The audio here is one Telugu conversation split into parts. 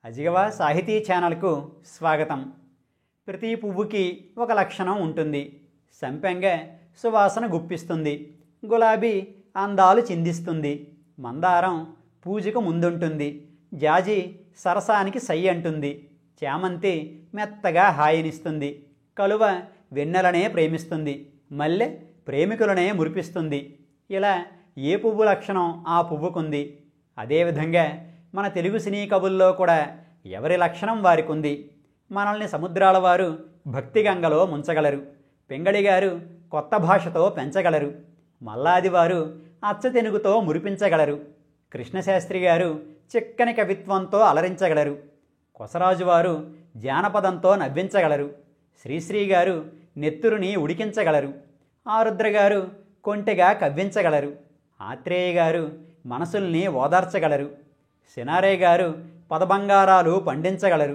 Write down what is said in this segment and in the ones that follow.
అజిగవ సాహితీ ఛానల్కు స్వాగతం. ప్రతి పువ్వుకి ఒక లక్షణం ఉంటుంది. సంపెంగ సువాసన గుప్పిస్తుంది, గులాబీ అందాలు చిందిస్తుంది, మందారం పూజకు ముందుంటుంది, జాజి సరసానికి సై అంటుంది, చామంతి మెత్తగా హాయినిస్తుంది, కలువ వెన్నెలనే ప్రేమిస్తుంది, మల్లె ప్రేమికులనే మురిపిస్తుంది. ఇలా ఏ పువ్వు లక్షణం ఆ పువ్వుకుంది. అదేవిధంగా మన తెలుగు సినీ కవుల్లో కూడా ఎవరి లక్షణం వారికి ఉంది. మనల్ని సముద్రాల వారు భక్తి గంగలో ముంచగలరు, పింగళి గారు కొత్త భాషతో పెంచగలరు, మల్లాది వారు అచ్చతెనుగుతో మురిపించగలరు, కృష్ణశాస్త్రి గారు చిక్కని కవిత్వంతో అలరించగలరు, కొసరాజు వారు జానపదంతో నవ్వించగలరు, శ్రీశ్రీ గారు నెత్తురుని ఉడికించగలరు, ఆరుద్ర గారు కొంటెగా కవ్వించగలరు, ఆత్రేయ గారు మనసుల్ని ఓదార్చగలరు, సినారే గారు పదబంగారాలు పండించగలరు,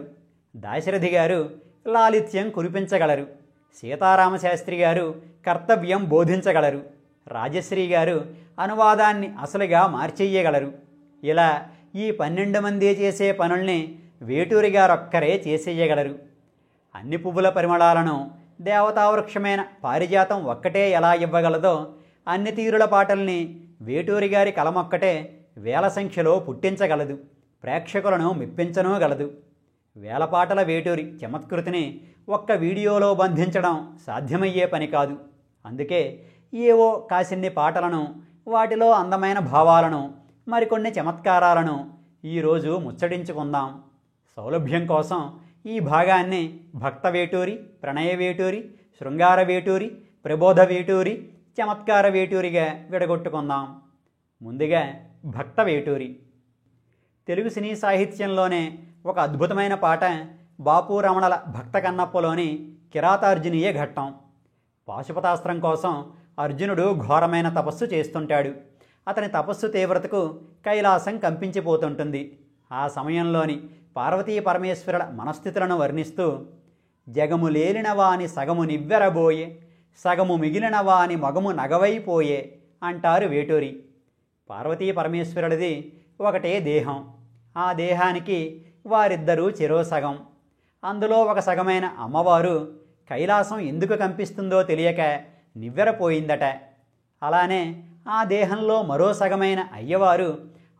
దాశరథి గారు లాలిత్యం కురిపించగలరు, సీతారామశాస్త్రి గారు కర్తవ్యం బోధించగలరు, రాజశ్రీ గారు అనువాదాన్ని అసలుగా మార్చేయగలరు. ఇలా ఈ 12 మంది చేసే పనుల్ని వేటూరి గారొక్కరే చేసేయగలరు. అన్ని పువ్వుల పరిమళాలను దేవతావృక్షమైన పారిజాతం ఒక్కటే ఎలా ఇవ్వగలదో అన్ని తీరుల పాటల్ని వేటూరి గారి కలమొక్కటే వేల సంఖ్యలో పుట్టించగలదు, ప్రేక్షకులను మెప్పించనూగలదు. వేలపాటల వేటూరి చమత్కృతిని ఒక్క వీడియోలో బంధించడం సాధ్యమయ్యే పని కాదు. అందుకే ఏవో కాసిన్ని పాటలను, వాటిలో అందమైన భావాలను, మరికొన్ని చమత్కారాలను ఈరోజు ముచ్చటించుకుందాం. సౌలభ్యం కోసం ఈ భాగాన్ని భక్త వేటూరి, ప్రణయ వేటూరి, శృంగార వేటూరి, ప్రబోధ వేటూరి, చమత్కార వేటూరిగా విడగొట్టుకుందాం. ముందుగా భక్త వేటూరి. తెలుగు సినీ సాహిత్యంలోనే ఒక అద్భుతమైన పాట బాపు రమణల భక్త కన్నప్పలోని కిరాతార్జునీయ ఘట్టం. పాశుపతాస్త్రం కోసం అర్జునుడు ఘోరమైన తపస్సు చేస్తుంటాడు. అతని తపస్సు తీవ్రతకు కైలాసం కంపించిపోతుంటుంది. ఆ సమయంలోని పార్వతీ పరమేశ్వరుల మనస్థితులను వర్ణిస్తూ జగము లేలిన వాని సగము నివ్వెరబోయే, సగము మిగిలిన వాని మగము నగవైపోయే అంటారు వేటూరి. పార్వతీ పరమేశ్వరుడిది ఒకటే దేహం. ఆ దేహానికి వారిద్దరూ చెరో సగం. అందులో ఒక సగమైన అమ్మవారు కైలాసం ఎందుకు కంపిస్తుందో తెలియక నివ్వెరపోయిందట. అలానే ఆ దేహంలో మరో సగమైన అయ్యవారు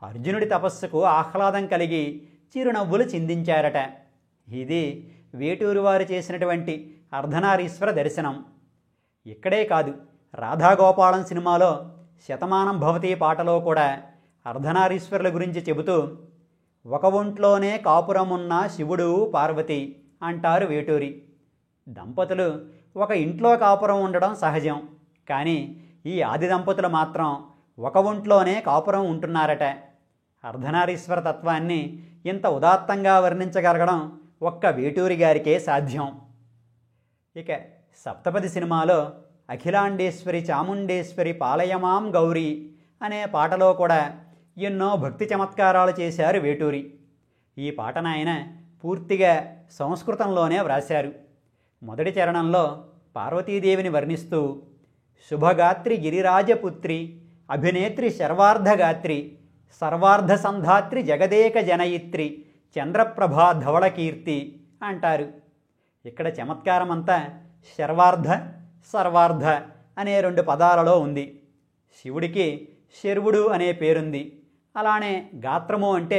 అర్జునుడి తపస్సుకు ఆహ్లాదం కలిగి చిరునవ్వులు చిందించారట. ఇది వేటూరు వారు చేసినటువంటి అర్ధనారీశ్వర దర్శనం. ఇక్కడే కాదు, రాధాగోపాలం సినిమాలో శతమానం భవతి పాటలో కూడా అర్ధనారీశ్వరుల గురించి చెబుతూ ఒక ఒంట్లోనే కాపురమున్న శివుడు పార్వతి అంటారు వేటూరి. దంపతులు ఒక ఇంట్లో కాపురం ఉండడం సహజం. కానీ ఈ ఆది దంపతులు మాత్రం ఒక ఒంట్లోనే కాపురం ఉంటున్నారట. అర్ధనారీశ్వర తత్వాన్ని ఇంత ఉదాత్తంగా వర్ణించగలగడం ఒక్క వేటూరి గారికే సాధ్యం. ఇక సప్తపది సినిమాలో అఖిలాండేశ్వరి చాముండేశ్వరి పాలయమాం గౌరీ అనే పాటలో కూడా ఎన్నో భక్తి చమత్కారాలు చేశారు వేటూరి. ఈ పాటను ఆయన పూర్తిగా సంస్కృతంలోనే వ్రాశారు. మొదటి చరణంలో పార్వతీదేవిని వర్ణిస్తూ శుభగాత్రి గిరిరాజపుత్రి అభినేత్రి శర్వార్ధగాత్రి సర్వార్ధ సంధాత్రి జగదేక జనయిత్రి చంద్రప్రభా ధవళకీర్తి అంటారు. ఇక్కడ చమత్కారమంతా శర్వార్ధ సర్వార్ధ అనే 2 పదాలలో ఉంది. శివుడికి శర్వుడు అనే పేరుంది. అలానే గాత్రము అంటే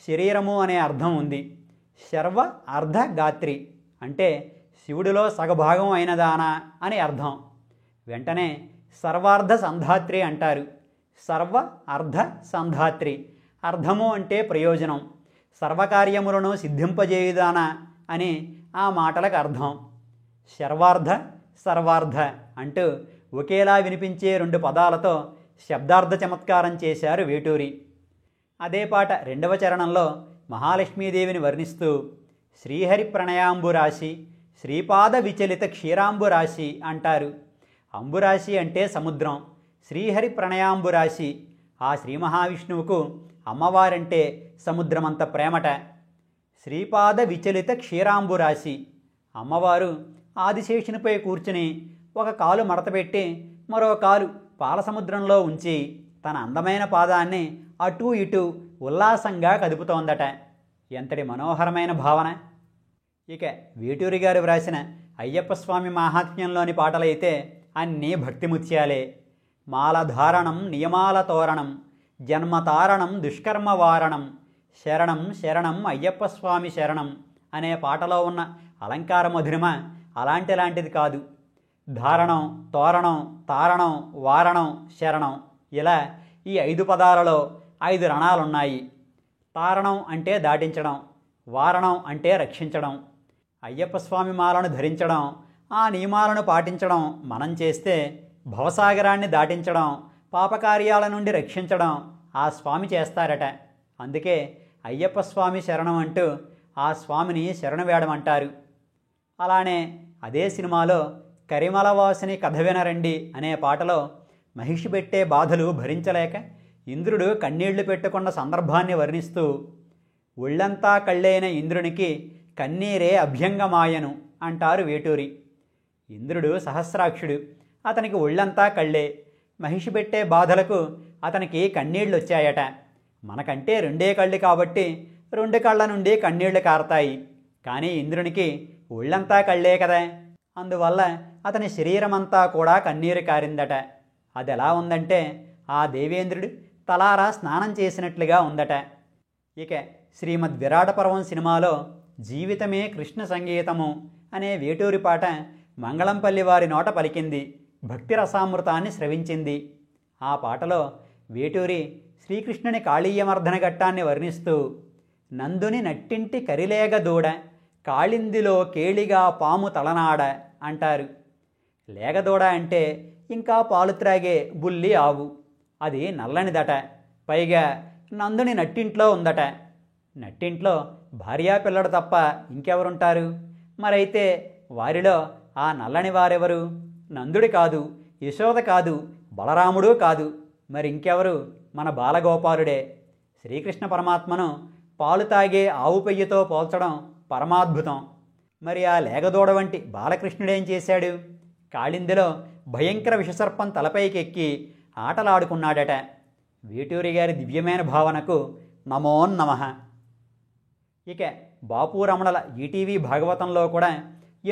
శరీరము అనే అర్థం ఉంది. శర్వ అర్ధ గాత్రి అంటే శివుడిలో సగభాగం అయినదానా అని అర్థం. వెంటనే సర్వార్ధ సంధాత్రి అంటారు. సర్వ అర్ధ సంధాత్రి, అర్ధము అంటే ప్రయోజనం, సర్వకార్యములను సిద్ధింపజేయుదానా అని ఆ మాటలకు అర్థం. శర్వార్ధ సర్వార్ధ అంటూ ఒకేలా వినిపించే 2 పదాలతో శబ్దార్థ చమత్కారం చేశారు వేటూరి. అదే పాట 2వ చరణంలో మహాలక్ష్మీదేవిని వర్ణిస్తూ శ్రీహరి ప్రణయాంబురాశి శ్రీపాద విచలిత క్షీరాంబురాశి అంటారు. అంబురాశి అంటే సముద్రం, శ్రీహరి ప్రణయాంబురాశి. ఆ శ్రీ మహావిష్ణువుకు అమ్మవారంటే సముద్రమంత ప్రేమట. శ్రీపాద విచలిత క్షీరాంబురాశి. అమ్మవారు ఆదిశేషునిపై కూర్చుని ఒక కాలు మడతపెట్టి మరో కాలు పాలసముద్రంలో ఉంచి తన అందమైన పాదాన్ని అటూ ఇటూ ఉల్లాసంగా కదుపుతోందట. ఎంతటి మనోహరమైన భావన! ఇక వేటూరి గారు వ్రాసిన అయ్యప్ప స్వామి మాహాత్మ్యంలోని పాటలైతే అన్నీ భక్తిముత్యాలే. మాలధారణం నియమాల తోరణం, జన్మతారణం దుష్కర్మ వారణం, శరణం శరణం అయ్యప్ప స్వామి శరణం అనే పాటలో ఉన్న అలంకార మధురిమ అలాంటిది కాదు. ధారణం, తోరణం, తారణం, వారణం, శరణం ఇలా ఈ 5 పదాలలో 5 రణాలున్నాయి. తారణం అంటే దాటించడం, వారణం అంటే రక్షించడం. అయ్యప్ప స్వామి మాలను ధరించడం, ఆ నియమాలను పాటించడం మనం చేస్తే భవసాగరాన్ని దాటించడం, పాపకార్యాల నుండి రక్షించడం ఆ స్వామి చేస్తారట. అందుకే అయ్యప్ప స్వామి శరణం అంటూ ఆ స్వామిని శరణు వేడమంటారు. అలానే అదే సినిమాలో కరిమలవాసిని కథ వినరండి అనే పాటలో మహిషి పెట్టే బాధలు భరించలేక ఇంద్రుడు కన్నీళ్లు పెట్టుకున్న సందర్భాన్ని వర్ణిస్తూ ఒళ్ళంతా కళ్ళైన ఇంద్రునికి కన్నీరే అభ్యంగమాయను అంటారు వేటూరి. ఇంద్రుడు సహస్రాక్షుడు, అతనికి ఒళ్ళంతా కళ్ళే. మహిషి పెట్టే బాధలకు అతనికి కన్నీళ్ళు వచ్చాయట. మనకంటే 2 కళ్ళు కాబట్టి 2 కళ్ళ నుండి కన్నీళ్లు కారతాయి. కానీ ఇంద్రునికి ఒళ్ళంతా కళ్ళే కదా, అందువల్ల అతని శరీరమంతా కూడా కన్నీరు కారిందట. అది ఎలా ఉందంటే ఆ దేవేంద్రుడు తలారా స్నానం చేసినట్లుగా ఉందట. ఇక శ్రీమద్ విరాట పర్వం సినిమాలో జీవితమే కృష్ణ సంగీతము అనే వేటూరి పాట మంగళంపల్లి వారి నోట పలికింది, భక్తి రసామృతాన్ని స్రవించింది. ఆ పాటలో వేటూరి శ్రీకృష్ణుని కాళీయమర్ధన ఘట్టాన్ని వర్ణిస్తూ నందుని నట్టింటి కరిలేగ దూడ, కాళిందిలో కేళిగా పాము తలనాడ అంటారు. లేగదూడ అంటే ఇంకా పాలు త్రాగే బుల్లి ఆవు. అది నల్లనిదట. పైగా నందుని నట్టింట్లో ఉందట. నట్టింట్లో భార్యాపిల్లడు తప్ప ఇంకెవరుంటారు? మరైతే వారిలో ఆ నల్లని వారెవరు? నందుడి కాదు, యశోద కాదు, బలరాముడు కాదు, మరి ఇంకెవరు? మన బాలగోపాలుడే. శ్రీకృష్ణ పరమాత్మను పాలు తాగే ఆవు పెయ్యతో పోల్చడం పరమాద్భుతం. మరి ఆ లేగదూడ వంటి బాలకృష్ణుడేం చేశాడు? కాళిందిలో భయంకర విషసర్పం తలపైకెక్కి ఆటలాడుకున్నాడట. వేటూరి గారి దివ్యమైన భావనకు నమోన్నమః. ఇక బాపు రమణల ఈటీవీ భాగవతంలో కూడా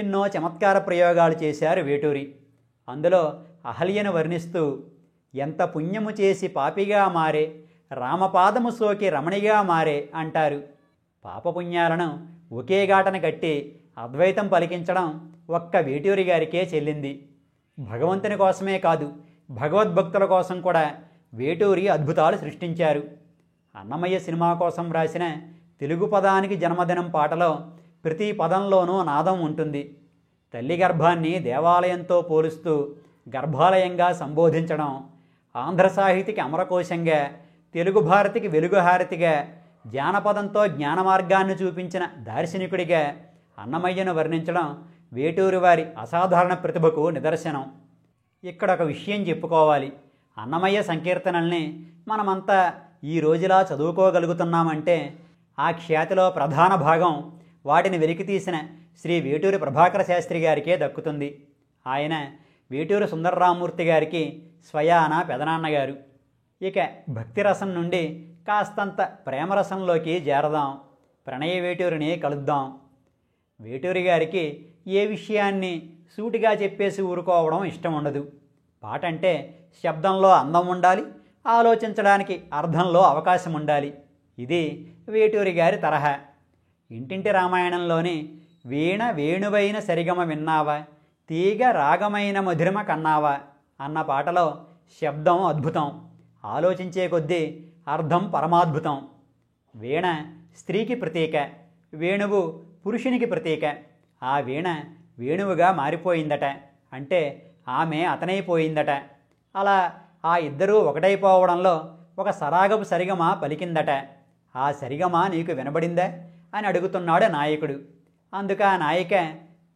ఎన్నో చమత్కార ప్రయోగాలు చేశారు వేటూరి. అందులో అహల్యను వర్ణిస్తూ ఎంత పుణ్యము చేసి పాపిగా మారే, రామపాదము సోకి రమణిగా మారే అంటారు. పాపపుణ్యాలను ఒకే గాటన కట్టి అద్వైతం పలికించడం ఒక్క వేటూరి గారికే చెల్లింది. భగవంతుని కోసమే కాదు, భగవద్భక్తుల కోసం కూడా వేటూరి అద్భుతాలు సృష్టించారు. అన్నమయ్య సినిమా కోసం రాసిన తెలుగు పదానికి జన్మదినం పాటలో ప్రతి పదంలోనూ నాదం ఉంటుంది. తల్లి గర్భాన్ని దేవాలయంతో పోలుస్తూ గర్భాలయంగా సంబోధించడం, ఆంధ్ర సాహితికి అమరకోశంగా, తెలుగు భారతికి వెలుగుహారతిగా, జానపదంతో జ్ఞాన మార్గాన్ని చూపించిన దార్శనికుడిగా అన్నమయ్యను వర్ణించడం వేటూరి వారి అసాధారణ ప్రతిభకు నిదర్శనం. ఇక్కడ ఒక విషయం చెప్పుకోవాలి. అన్నమయ్య సంకీర్తనల్ని మనమంతా ఈ రోజులా చదువుకోగలుగుతున్నామంటే ఆ ఖ్యాతిలో ప్రధాన భాగం వాటిని వెలికితీసిన శ్రీ వేటూరి ప్రభాకర శాస్త్రి గారికే దక్కుతుంది. ఆయన వేటూరి సుందరరామూర్తి గారికి స్వయాన పెదనాన్నగారు. ఇక భక్తిరసం నుండి కాస్తంత ప్రేమరసంలోకి చేరదాం. ప్రణయ వేటూరిని కలుద్దాం. వేటూరి గారికి ఏ విషయాన్ని సూటిగా చెప్పేసి ఊరుకోవడం ఇష్టం ఉండదు. పాట అంటే శబ్దంలో అందం ఉండాలి, ఆలోచించడానికి అర్థంలో అవకాశం ఉండాలి. ఇది వేటూరి గారి తరహా. ఇంటింటి రామాయణంలోని వీణ వేణువైన సరిగమ విన్నావా, తీగ రాగమైన మధురిమ కన్నావా అన్న పాటలో శబ్దం అద్భుతం, ఆలోచించే కొద్దీ అర్థం పరమాద్భుతం. వీణ స్త్రీకి ప్రతీక, వేణువు పురుషునికి ప్రతీక. ఆ వీణ వేణువుగా మారిపోయిందట, అంటే ఆమె అతనైపోయిందట. అలా ఆ ఇద్దరూ ఒకటైపోవడంలో ఒక సరాగపు సరిగమ పలికిందట. ఆ సరిగమ నీకు వినబడిందా అని అడుగుతున్నాడు నాయకుడు. అందుకు ఆ నాయిక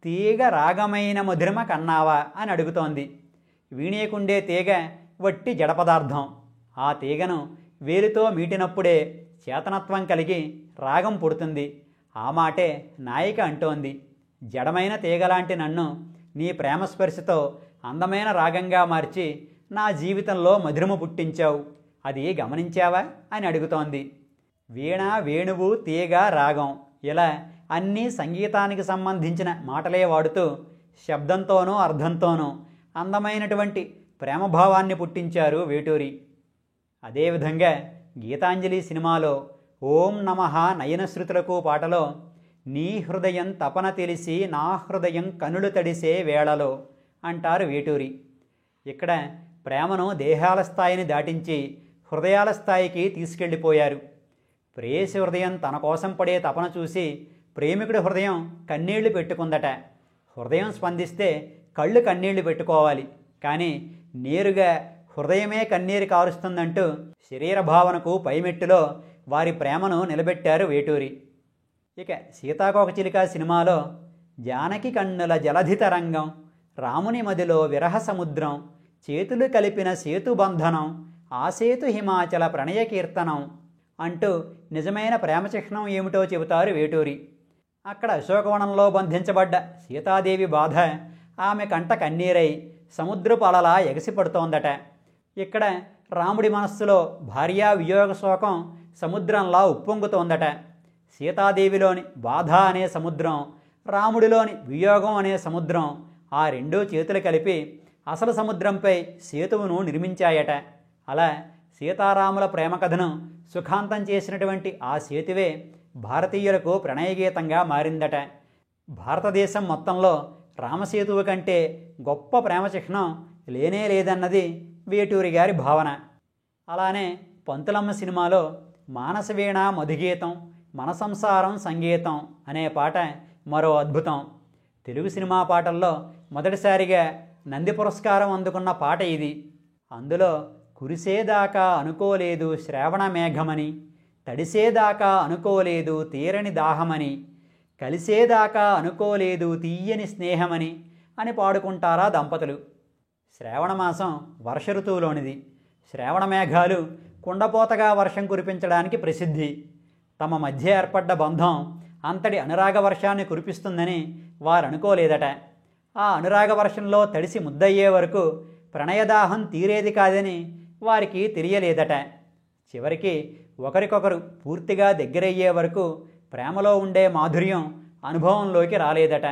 తీగ రాగమైన మధురిమ కన్నావా అని అడుగుతోంది. వీణేకుండే తీగ వట్టి జడ పదార్థం. ఆ తీగను వేలితో మీటినప్పుడే చేతనత్వం కలిగి రాగం పుడుతుంది. ఆ మాటే నాయిక అంటోంది. జడమైన తీగలాంటి నన్ను నీ ప్రేమస్పర్శతో అందమైన రాగంగా మార్చి నా జీవితంలో మధురము పుట్టించావు, అది గమనించావా అని అడుగుతోంది. వీణ, వేణువు, తీగ, రాగం ఇలా అన్నీ సంగీతానికి సంబంధించిన మాటలే వాడుతూ శబ్దంతోనూ అర్థంతోనూ అందమైనటువంటి ప్రేమభావాన్ని పుట్టించారు వేటూరి. అదేవిధంగా గీతాంజలి సినిమాలో ఓం నమః నయనశ్రుతులకు పాటలో నీ హృదయం తపన తెలిసి నా హృదయం కనులు తడిసే వేళలో అంటారు వేటూరి. ఇక్కడ ప్రేమను దేహాల స్థాయిని దాటించి హృదయాల స్థాయికి తీసుకెళ్ళిపోయారు. ప్రేయసి హృదయం తన కోసం పడే తపన చూసి ప్రేమికుడి హృదయం కన్నీళ్లు పెట్టుకుందట. హృదయం స్పందిస్తే కళ్ళు కన్నీళ్లు పెట్టుకోవాలి, కానీ నేరుగా హృదయమే కన్నీరు కారుస్తుందంటూ శరీర భావనకు పైమెట్టులో వారి ప్రేమను నిలబెట్టారు వేటూరి. ఇక సీతాకోకచిలుక సినిమాలో జానకి కన్నుల జలధి తరంగం, రాముని మదిలో విరహ సముద్రం, చేతులు కలిపిన సేతుబంధనం, ఆసేతు హిమాచల ప్రణయ కీర్తనం అంటూ నిజమైన ప్రేమ చిహ్నం ఏమిటో చెబుతారు వేటూరి. అక్కడ అశోకవనంలో బంధించబడ్డ సీతాదేవి బాధ ఆమె కంట కన్నీరై సముద్రపు అలలా ఎగసిపడుతోందట. ఇక్కడ రాముడి మనస్సులో భార్యా వియోగ శోకం సముద్రంలా ఉప్పొంగుతోందట. సీతాదేవిలోని బాధ అనే సముద్రం, రాముడిలోని వియోగం అనే సముద్రం, ఆ రెండూ చేతులు కలిపి అసలు సముద్రంపై సేతువును నిర్మించాయట. అలా సీతారాముల ప్రేమ కథను సుఖాంతం చేసినటువంటి ఆ సేతువే భారతీయులకు ప్రణయగీతంగా మారిందట. భారతదేశం మొత్తంలో రామసేతువు కంటే గొప్ప ప్రేమ చిహ్నం లేనే లేదన్నది వేటూరి గారి భావన. అలానే పంతులమ్మ సినిమాలో మానసవీణ మధుగీతం, మన సంసారం సంగీతం అనే పాట మరో అద్భుతం. తెలుగు సినిమా పాటల్లో మొదటిసారిగా నంది పురస్కారం అందుకున్న పాట ఇది. అందులో కురిసేదాకా అనుకోలేదు శ్రావణ మేఘమని, తడిసేదాకా అనుకోలేదు తీరని దాహమని, కలిసేదాకా అనుకోలేదు తీయని స్నేహమని అని పాడుకుంటారా దంపతులు. శ్రావణమాసం వర్ష ఋతువులోనిది. శ్రావణ మేఘాలు కుండపోతగా వర్షం కురిపించడానికి ప్రసిద్ధి. తమ మధ్య ఏర్పడ్డ బంధం అంతటి అనురాగ వర్షాన్ని కురిపిస్తుందని వారు అనుకోలేదట. ఆ అనురాగ వర్షంలో తడిసి ముద్దయ్యే వరకు ప్రణయదాహం తీరేది కాదని వారికి తెలియలేదట. చివరికి ఒకరికొకరు పూర్తిగా దగ్గరయ్యే వరకు ప్రేమలో ఉండే మాధుర్యం అనుభవంలోకి రాలేదట.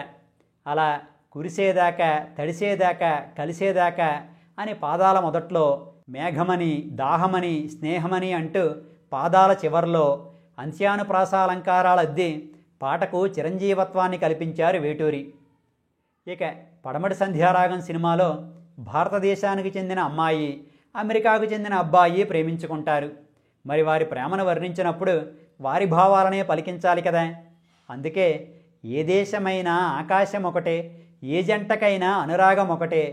అలా కురిసేదాకా, తడిసేదాకా, కలిసేదాకా అని పాదాల మొదట్లో మేఘమని, దాహమని, స్నేహమని అంటూ పాదాల చివర్లో అంత్యానుప్రాసాలంకారాలద్ది పాటకు చిరంజీవత్వాన్ని కల్పించారు వేటూరి. ఇక పడమటి సంధ్యారాగం సినిమాలో భారతదేశానికి చెందిన అమ్మాయి, అమెరికాకు చెందిన అబ్బాయి ప్రేమించుకుంటారు. మరి వారి ప్రేమను వర్ణించినప్పుడు వారి భావాలనే పలికించాలి కదా. అందుకే ఏ దేశమైనా ఆకాశం ఒకటే, ఏ జంటకైనా అనురాగం ఒకటే,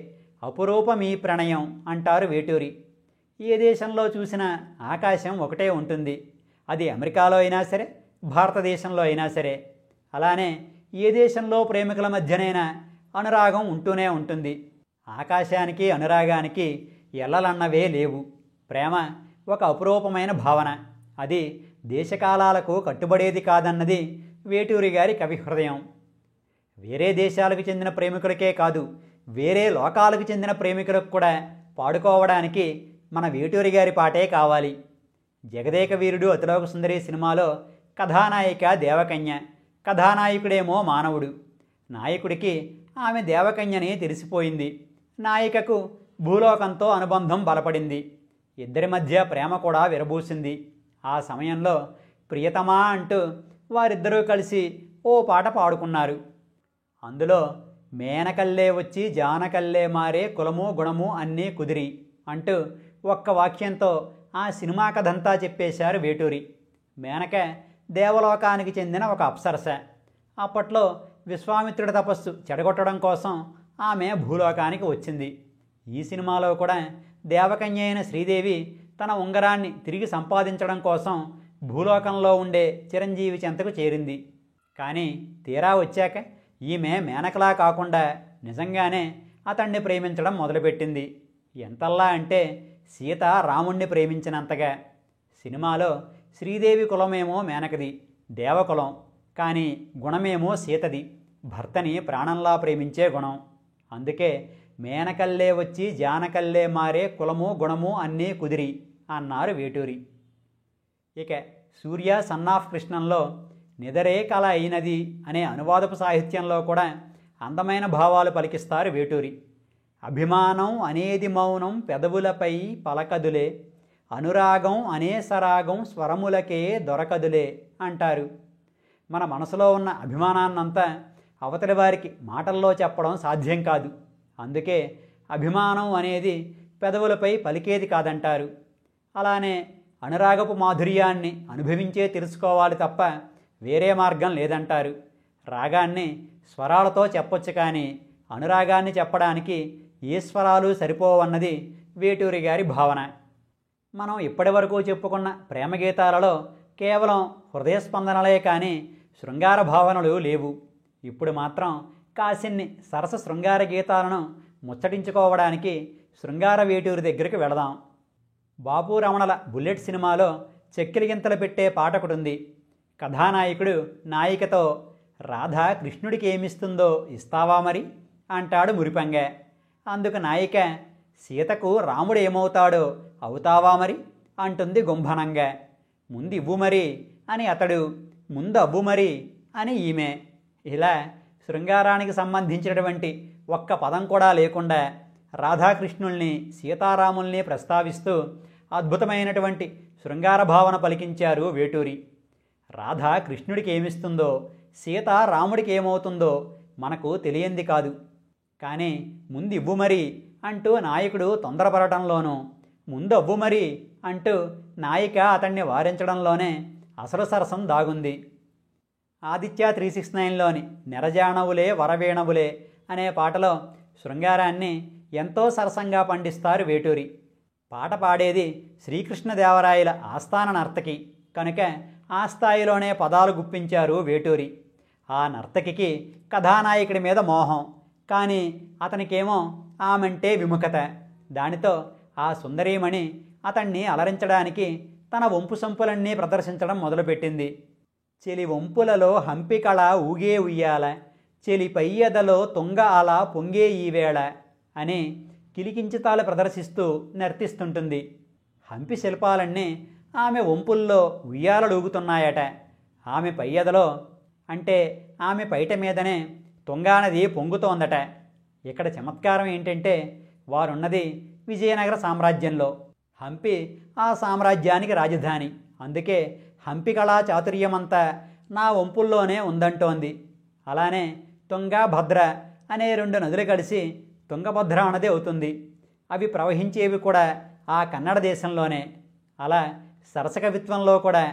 అపురూపమీ ప్రణయం అంటారు వేటూరి. ఏ దేశంలో చూసినా ఆకాశం ఒకటే ఉంటుంది. అది అమెరికాలో అయినా సరే, భారతదేశంలో అయినా సరే. అలానే ఏ దేశంలో ప్రేమికుల మధ్యనైనా అనురాగం ఉంటూనే ఉంటుంది. ఆకాశానికి అనురాగానికి ఎల్లలన్నవే లేవు. ప్రేమ ఒక అపురూపమైన భావన. అది దేశకాలాలకు కట్టుబడేది కాదన్నది వేటూరి గారి కవి హృదయం. వేరే దేశాలకు చెందిన ప్రేమికులకే కాదు, వేరే లోకాలకు చెందిన ప్రేమికులకు కూడా పాడుకోవడానికి మన వేటూరి గారి పాటే కావాలి. జగదేక వీరుడు అతిలోక సుందరి సినిమాలో కథానాయిక దేవకన్య, కథానాయకుడేమో మానవుడు. నాయకుడికి ఆమె దేవకన్యని తెలిసిపోయింది. నాయికకు భూలోకంతో అనుబంధం బలపడింది. ఇద్దరి మధ్య ప్రేమ కూడా విరబూసింది. ఆ సమయంలో ప్రియతమా అంటూ వారిద్దరూ కలిసి ఓ పాట పాడుకున్నారు. అందులో మేనకల్లే వచ్చి జానకల్లే మారే కులము గుణము అన్నీ కుదిరి అంటూ ఒక్క వాక్యంతో ఆ సినిమా కథంతా చెప్పేశారు వేటూరి. మేనక దేవలోకానికి చెందిన ఒక అప్సరస. అప్పట్లో విశ్వామిత్రుడి తపస్సు చెడగొట్టడం కోసం ఆమె భూలోకానికి వచ్చింది. ఈ సినిమాలో కూడా దేవకన్య అయిన శ్రీదేవి తన ఉంగరాన్ని తిరిగి సంపాదించడం కోసం భూలోకంలో ఉండే చిరంజీవి చెంతకు చేరింది. కానీ తీరా వచ్చాక ఈమె మేనకలా కాకుండా నిజంగానే అతన్ని ప్రేమించడం మొదలుపెట్టింది. ఎంతల్లా అంటే సీత రాముణ్ణి ప్రేమించినంతగా. సినిమాలో శ్రీదేవి కులమేమో మేనకది, దేవకులం. కానీ గుణమేమో సీతది, భర్తని ప్రాణంలా ప్రేమించే గుణం. అందుకే మేనకల్లే వచ్చి జానకల్లే మారే కులము గుణము అన్నీ కుదిరి అన్నారు వేటూరి. ఇక సూర్య సన్ ఆఫ్ కృష్ణంలో నిదరే కళ అయినది అనే అనువాదపు సాహిత్యంలో కూడా అందమైన భావాలు పలికిస్తారు వేటూరి. అభిమానం అనేది మౌనం పెదవులపై పలకదులే, అనురాగం అనే సరాగం స్వరములకే దొరకదులే అంటారు. మన మనసులో ఉన్న అభిమానాన్నంతా అవతలి వారికి మాటల్లో చెప్పడం సాధ్యం కాదు. అందుకే అభిమానం అనేది పెదవులపై పలికేది కాదంటారు. అలానే అనురాగపు మాధుర్యాన్ని అనుభవించే తెలుసుకోవాలి తప్ప వేరే మార్గం లేదంటారు. రాగాన్ని స్వరాలతో చెప్పొచ్చు, కానీ అనురాగాన్ని చెప్పడానికి ఏ స్వరాలు సరిపోవన్నది వేటూరి గారి భావన. మనం ఇప్పటి వరకు చెప్పుకున్న ప్రేమ గీతాలలో కేవలం హృదయ స్పందనలే కానీ శృంగార భావనలు లేవు. ఇప్పుడు మాత్రం కాసిన్ని సరస శృంగార గీతాలను ముచ్చటించుకోవడానికి శృంగార వేటూరి దగ్గరికి వెళదాం. బాపు రమణల బుల్లెట్ సినిమాలో చెక్కిలి గింతలు పెట్టే పాట ఒకటి ఉంది. కథానాయకుడు నాయికతో రాధ కృష్ణుడికి ఏమిస్తుందో ఇస్తావా మరి అంటాడు మురిపంగా. అందుకు నాయిక సీతకు రాముడు ఏమవుతాడో అవుతావా మరి అంటుంది గుంభనంగా. ముందు ఇవ్వు మరి అని అతడు, ముందు అవ్వు మరి అని ఈమె. ఇలా శృంగారానికి సంబంధించినటువంటి ఒక్క పదం కూడా లేకుండా రాధాకృష్ణుల్ని సీతారాముల్ని ప్రస్తావిస్తూ అద్భుతమైనటువంటి శృంగార భావన పలికించారు వేటూరి. రాధ కృష్ణుడికి ఏమిస్తుందో, సీత రాముడికి ఏమవుతుందో మనకు తెలియంది కాదు. కానీ ముందు ఇవ్వు మరి అంటూ నాయకుడు తొందరపడటంలోనూ, ముందు అవ్వు మరి అంటూ నాయిక అతన్ని వారించడంలోనే అసలు సరసం దాగుంది. ఆదిత్య 369లోని నెరజాణవులే వరవేణవులే అనే పాటలో శృంగారాన్ని ఎంతో సరసంగా పండిస్తారు వేటూరి. పాట పాడేది శ్రీకృష్ణదేవరాయల ఆస్థాన నర్తకి కనుక ఆ స్థాయిలోనే పదాలు గుప్పించారు వేటూరి. ఆ నర్తకికి కథానాయకుడి మీద మోహం, కానీ అతనికేమో ఆమెంటే విముఖత. దానితో ఆ సుందరీమణి అతన్ని అలరించడానికి తన వంపు సంపులన్నీ ప్రదర్శించడం మొదలుపెట్టింది. చెలి వంపులలో హంపి కళ ఊగే ఉయ్యాల, చెలి పయ్యదలో తుంగ అల పొంగే ఈవేళ అని కిలికించితాలు ప్రదర్శిస్తూ నర్తిస్తుంటుంది. హంపి శిల్పాలన్నీ ఆమె వంపుల్లో ఉయ్యాలలూగుతున్నాయట. ఆమె పయ్యదలో అంటే ఆమె పైట మీదనే తుంగానది పొంగుతోందట. ఇక్కడ చమత్కారం ఏంటంటే వారున్నది విజయనగర సామ్రాజ్యంలో. హంపి ఆ సామ్రాజ్యానికి రాజధాని. అందుకే హంపి కళా చాతుర్యమంతా నా వంపుల్లోనే ఉందంటోంది. అలానే తుంగ భద్ర అనే 2 నదులు కలిసి తుంగభద్ర నది అవుతుంది. అవి ప్రవహించేవి కూడా ఆ కన్నడ దేశంలోనే. అలా సరసకవిత్వంలో కూడా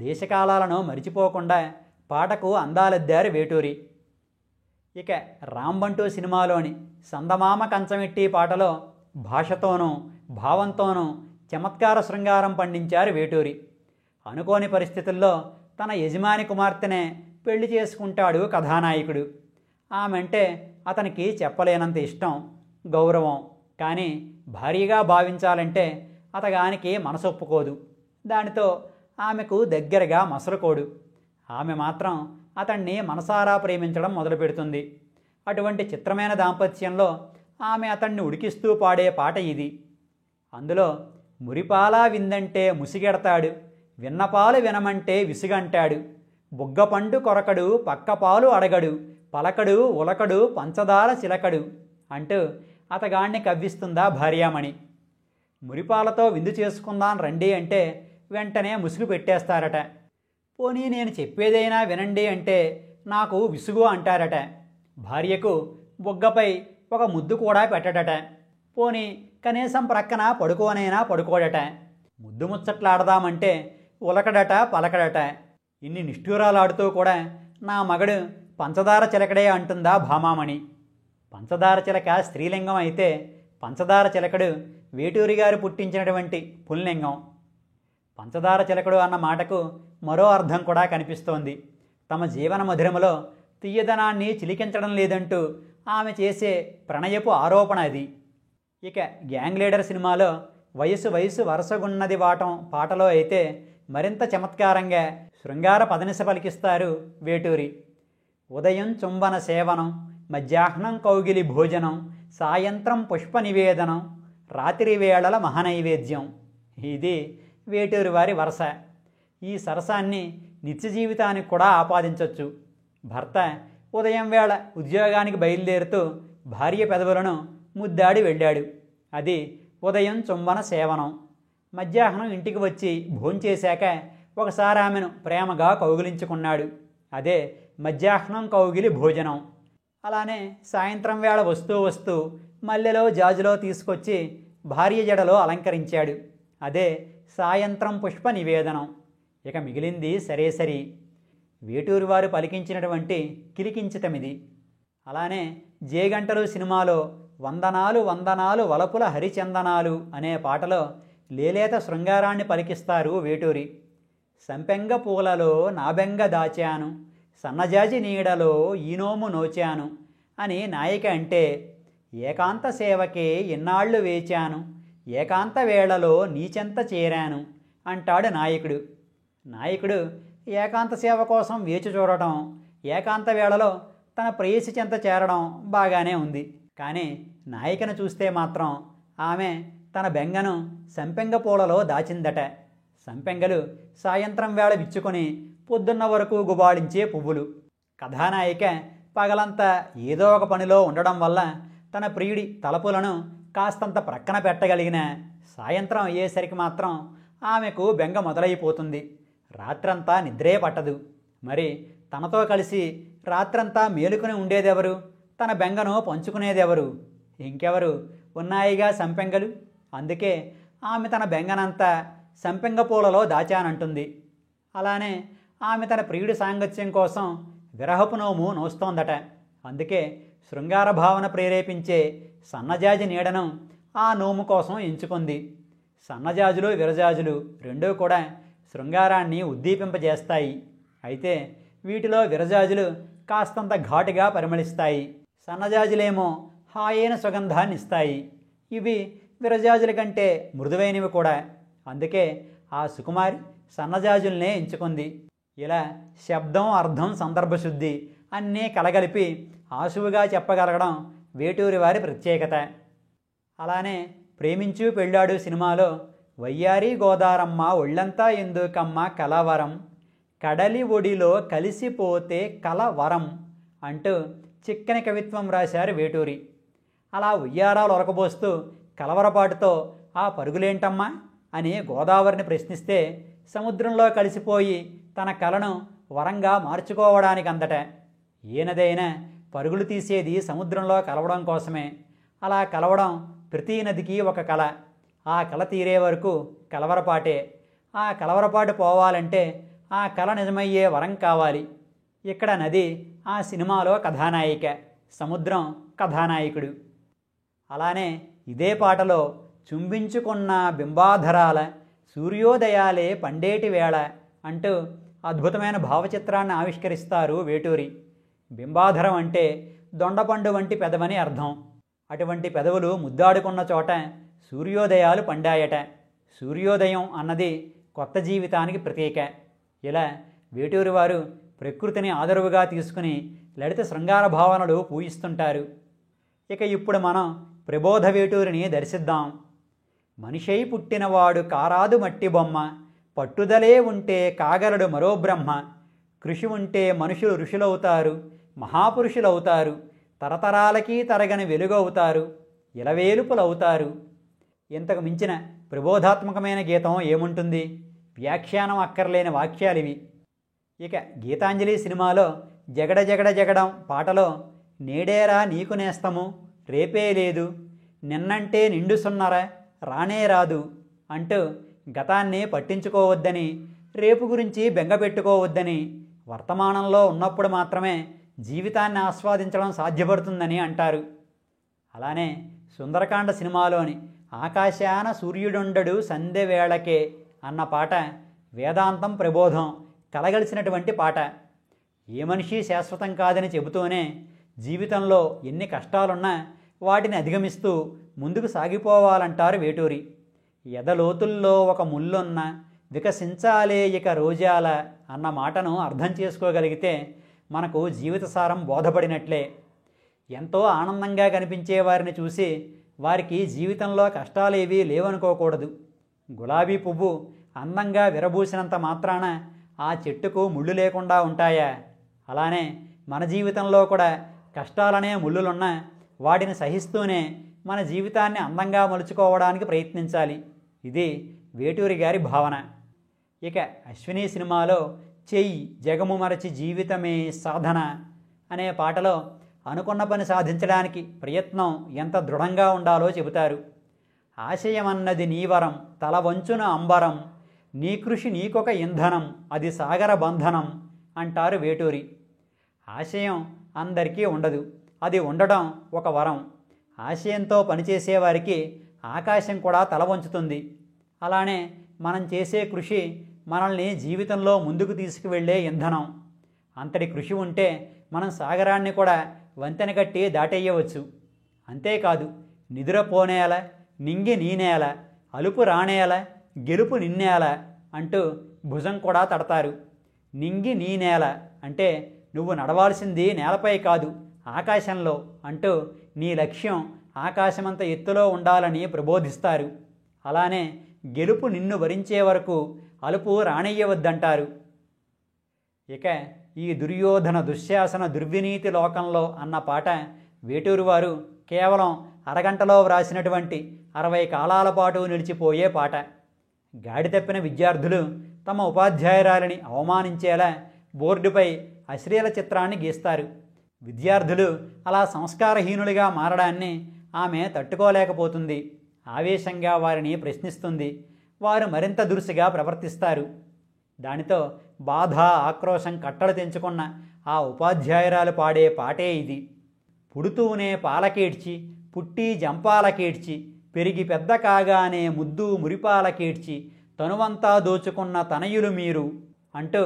దేశకాలాలను మరిచిపోకుండా పాటకు అందాలెద్దారు వేటూరి. ఇక రాంబంటూ సినిమాలోని సందమామ కంచమెట్టి పాటలో భాషతోనూ భావంతోనూ చమత్కార శృంగారం పండించారు వేటూరి. అనుకోని పరిస్థితుల్లో తన యజమాని కుమార్తెనే పెళ్లి చేసుకుంటాడు కథానాయకుడు. ఆమెంటే అతనికి చెప్పలేనంత ఇష్టం, గౌరవం. కానీ భారీగా భావించాలంటే అతగానికి మనసొప్పుకోదు. దానితో ఆమెకు దగ్గరగా మసలుకోడు. ఆమె మాత్రం అతన్ని మనసారా ప్రేమించడం మొదలుపెడుతుంది. అటువంటి చిత్రమైన దాంపత్యంలో ఆమె అతన్ని ఉడికిస్తూ పాడే పాట ఇది. అందులో మురిపాలా విందంటే ముసిగెడతాడు, విన్నపాలు వినమంటే విసుగంటాడు, బుగ్గపండు కొరకడు పక్కపాలు అడగడు, పలకడు ఉలకడు పంచదార చిలకడు అంటూ అతగాణ్ణి కవ్విస్తుందా భార్యామణి. మురిపాలతో విందు చేసుకుందాం రండి అంటే వెంటనే ముసుగు పెట్టేస్తారట. పోనీ నేను చెప్పేదైనా వినండి అంటే నాకు విసుగు అంటారట. భార్యకు బుగ్గపై ఒక ముద్దు కూడా పెట్టడట. పోనీ కనీసం ప్రక్కన పడుకోనైనా పడుకోడట. ముద్దు ముచ్చట్లాడదామంటే ఉలకడట పలకడట. ఇన్ని నిష్ఠూరాలాడుతూ కూడా నా మగడు పంచదార చిలకడే అంటుందా భామామణి. పంచదార చిలక స్త్రీలింగం అయితే పంచదార చిలకడు వేటూరి గారు పుట్టించినటువంటి పుల్లింగం. పంచదార చిలకడు అన్న మాటకు మరో అర్థం కూడా కనిపిస్తోంది. తమ జీవన మధురములో తీయదనాన్ని చిలికించడం లేదంటూ ఆమె చేసే ప్రణయపు ఆరోపణ అది. ఇక గ్యాంగ్ లీడర్ సినిమాలో వయసు వయసు వరసగున్నది వాటం పాటలో అయితే మరింత చమత్కారంగా శృంగార పదనిస పలికిస్తారు వేటూరి. ఉదయం చుంబన సేవనం, మధ్యాహ్నం కౌగిలి భోజనం, సాయంత్రం పుష్ప నివేదనం, రాత్రి వేళల మహానైవేద్యం. ఇది వేటూరి వారి వరస. ఈ సరసాన్ని నిత్య జీవితానికి కూడా ఆపాదించవచ్చు. భర్త ఉదయం వేళ ఉద్యోగానికి బయలుదేరుతూ భార్య పెదవులను ముద్దాడి వెళ్ళాడు. అది ఉదయం చుంబన సేవనం. మధ్యాహ్నం ఇంటికి వచ్చి భోంచేశాక ఒకసారి ఆమెను ప్రేమగా కౌగిలించుకున్నాడు. అదే మధ్యాహ్నం కౌగిలి భోజనం. అలానే సాయంత్రం వేళ వస్తూ వస్తూ మల్లెలో జాజులో తీసుకొచ్చి భార్య జడలో అలంకరించాడు. అదే సాయంత్రం పుష్ప నివేదనం. ఇక మిగిలింది సరేసరి. వేటూరి వారు పలికించినటువంటి కిలికించితమిది. అలానే జేగంటలు సినిమాలో వందనాలు వందనాలు వలపుల హరిచందనాలు అనే పాటలో లేలేత శృంగారాన్ని పలికిస్తారు వేటూరి. సంపెంగ పూలలో నాబెంగ దాచాను, సన్నజాజి నీడలో ఈనోము నోచాను అని నాయిక అంటే, ఏకాంత సేవకే ఎన్నాళ్ళు వేచాను, ఏకాంత వేళలో నీచెంత చేరాను అంటాడు నాయకుడు. నాయకుడు ఏకాంత సేవ కోసం వేచి చూడటం, ఏకాంత వేళలో తన ప్రేయసి చెంత చేరడం బాగానే ఉంది. కానీ నాయికను చూస్తే మాత్రం ఆమె తన బెంగను సంపెంగ పూలలో దాచిందట. సంపెంగలు సాయంత్రం వేళ విచ్చుకొని పొద్దున్న వరకు గుబాళించే పువ్వులు. కథానాయిక పగలంతా ఏదో ఒక పనిలో ఉండడం వల్ల తన ప్రియుడి తలపులను కాస్తంత ప్రక్కన పెట్టగలిగిన సాయంత్రం అయ్యేసరికి మాత్రం ఆమెకు బెంగ మొదలైపోతుంది. రాత్రంతా నిద్రే పట్టదు. మరి తనతో కలిసి రాత్రంతా మేలుకుని ఉండేదెవరు? తన బెంగను పంచుకునేదెవరు? ఇంకెవరు? ఉన్నాయిగా సంపెంగలు. అందుకే ఆమె తన బెంగనంతా సంపెంగ పూలలో దాచానంటుంది. అలానే ఆమె తన ప్రియుడి సాంగత్యం కోసం విరహపు నోము నోస్తోందట. అందుకే శృంగార భావన ప్రేరేపించే సన్నజాజి నీడను ఆ నోము కోసం ఎంచుకుంది. సన్నజాజులు విరజాజులు రెండూ కూడా శృంగారాన్ని ఉద్దీపింపజేస్తాయి. అయితే వీటిలో విరజాజులు కాస్తంత ఘాటుగా పరిమళిస్తాయి, సన్నజాజులేమో హాయైన సుగంధాన్ని ఇస్తాయి. ఇవి విరజాజుల కంటే మృదువైనవి కూడా. అందుకే ఆ సుకుమారి సన్నజాజుల్నే ఎంచుకుంది. ఇలా శబ్దం, అర్థం, సందర్భశుద్ధి అన్నీ కలగలిపి ఆశువుగా చెప్పగలగడం వేటూరి వారి ప్రత్యేకత. అలానే ప్రేమించు పెళ్ళాడు సినిమాలో వయ్యారి గోదారమ్మ ఒళ్ళంతా ఎందుకమ్మ కలవరం, కడలి ఒడిలో కలిసిపోతే కలవరం అంటూ చిక్కని కవిత్వం రాశారు వేటూరి. అలా ఉయ్యారాలు ఒరకబోస్తూ కలవరపాటుతో ఆ పరుగులేంటమ్మా అని గోదావరిని ప్రశ్నిస్తే సముద్రంలో కలిసిపోయి తన కలను వరంగా మార్చుకోవడానికి అందట. ఏనదైనా పరుగులు తీసేది సముద్రంలో కలవడం కోసమే. అలా కలవడం ప్రతి నదికి ఒక కల. ఆ కల తీరే వరకు కలవరపాటే. ఆ కలవరపాటు పోవాలంటే ఆ కల నిజమయ్యే వరం కావాలి. ఇక్కడ నది ఆ సినిమాలో కథానాయిక, సముద్రం కథానాయకుడు. అలానే ఇదే పాటలో చుంబించుకున్న బింబాధరాల సూర్యోదయాలే పండేటి వేళ అంటూ అద్భుతమైన భావచిత్రాన్ని ఆవిష్కరిస్తారు వేటూరి. బింబాధరం అంటే దొండపండు వంటి పెదవని అర్థం. అటువంటి పెదవులు ముద్దాడుకున్న చోట సూర్యోదయాలు పండాయట. సూర్యోదయం అన్నది కొత్త జీవితానికి ప్రతీక. ఇలా వేటూరి వారు ప్రకృతిని ఆదరువుగా తీసుకుని లలిత శృంగార భావనలు పూయిస్తుంటారు. ఇక ఇప్పుడు మనం ప్రబోధ వేటూరిని దర్శిద్దాం. మనిషై పుట్టినవాడు కారాదు మట్టి బొమ్మ, పట్టుదలే ఉంటే కాగలడు మరో బ్రహ్మ, కృషి ఉంటే మనుషులు ఋషులవుతారు, మహాపురుషులవుతారు, తరతరాలకి తరగని వెలుగవుతారు, ఇలవేలుపులవుతారు. ఇంతకు మించిన ప్రబోధాత్మకమైన గీతం ఏముంటుంది? వ్యాఖ్యానం అక్కర్లేని వాక్యాలివి. ఇక గీతాంజలి సినిమాలో జగడ జగడ జగడం పాటలో నేడేరా నీకు నేస్తము, రేపే లేదు, నిన్నంటే నిండు సున్నర రానే రాదు అంటూ గతాన్ని పట్టించుకోవద్దని, రేపు గురించి బెంగపెట్టుకోవద్దని, వర్తమానంలో ఉన్నప్పుడు మాత్రమే జీవితాన్ని ఆస్వాదించడం సాధ్యపడుతుందని అంటారు. అలానే సుందరకాండ సినిమాలోని ఆకాశాన సూర్యుడుండడు సంధ్య వేళకే అన్న పాట వేదాంతం ప్రబోధం కలగలిసినటువంటి పాట. ఏ మనిషి శాశ్వతం కాదని చెబుతూనే జీవితంలో ఎన్ని కష్టాలున్నా వాటిని అధిగమిస్తూ ముందుకు సాగిపోవాలంటారు వేటూరి. ఎదలోతుల్లో ఒక ముల్లున్న వికసించాలే ఇక రోజాల అన్న మాటను అర్థం చేసుకోగలిగితే మనకు జీవితసారం బోధపడినట్లే. ఎంతో ఆనందంగా కనిపించే వారిని చూసి వారికి జీవితంలో కష్టాలేవీ లేవనుకోకూడదు. గులాబీ పువ్వు అందంగా విరబూసినంత మాత్రాన ఆ చెట్టుకు ముళ్ళు లేకుండా ఉంటాయా? అలానే మన జీవితంలో కూడా కష్టాలనే ముళ్ళులున్నా వాటిని సహిస్తూనే మన జీవితాన్ని అందంగా మలుచుకోవడానికి ప్రయత్నించాలి. ఇది వేటూరి గారి భావన. ఇక అశ్విని సినిమాలో చెయ్యి జగము మరచి జీవితమే సాధన అనే పాటలో అనుకున్న పని సాధించడానికి ప్రయత్నం ఎంత దృఢంగా ఉండాలో చెబుతారు. ఆశయమన్నది నీవరం తల వంచున అంబరం నీ కృషి నీకొక ఇంధనం అది సాగర బంధనం అంటారు వేటూరి. ఆశయం అందరికీ ఉండదు, అది ఉండడం ఒక వరం. ఆశయంతో పనిచేసేవారికి ఆకాశం కూడా తల వంచుతుంది. అలానే మనం చేసే కృషి మనల్ని జీవితంలో ముందుకు తీసుకువెళ్ళే ఇంధనం. అంతటి కృషి ఉంటే మనం సాగరాన్ని కూడా వంతెన కట్టి దాటేయవచ్చు. అంతేకాదు, నిద్రపోనేల నింగి నీనేల అలుపు రానేల గెలుపు నిన్నేల అంటూ భుజం కూడా తడతారు. నింగి నీనేల అంటే నువ్వు నడవాల్సింది నేలపై కాదు ఆకాశంలో అంటూ నీ లక్ష్యం ఆకాశమంత ఎత్తులో ఉండాలని ప్రబోధిస్తారు. అలానే గెలుపు నిన్ను వరించే వరకు అలుపు రానియ్యవద్దంటారు. ఇక ఈ దుర్యోధన దుశ్శాసన దుర్వినీతి లోకంలో అన్న పాట వేటూరి వారు కేవలం అరగంటలో వ్రాసినటువంటి 60 కాలాల పాటు నిలిచిపోయే పాట. గాడి తప్పిన విద్యార్థులు తమ ఉపాధ్యాయురాలిని అవమానించేలా బోర్డుపై అశ్లీల చిత్రాన్ని గీస్తారు. విద్యార్థులు అలా సంస్కారహీనులుగా మారడాన్ని ఆమె తట్టుకోలేకపోతుంది. ఆవేశంగా వారిని ప్రశ్నిస్తుంది. వారు మరింత దురుసుగా ప్రవర్తిస్తారు. దానితో బాధ ఆక్రోశం కట్టలు తెంచుకున్న ఆ ఉపాధ్యాయురాలు పాడే పాటే ఇది. పుడుతూనే పాలకేడ్చి పుట్టి జంపాలకేడ్చి పెరిగి పెద్ద కాగానే ముద్దు మురిపాలకేడ్చి తనువంతా దోచుకున్న తనయులు మీరు అంటూ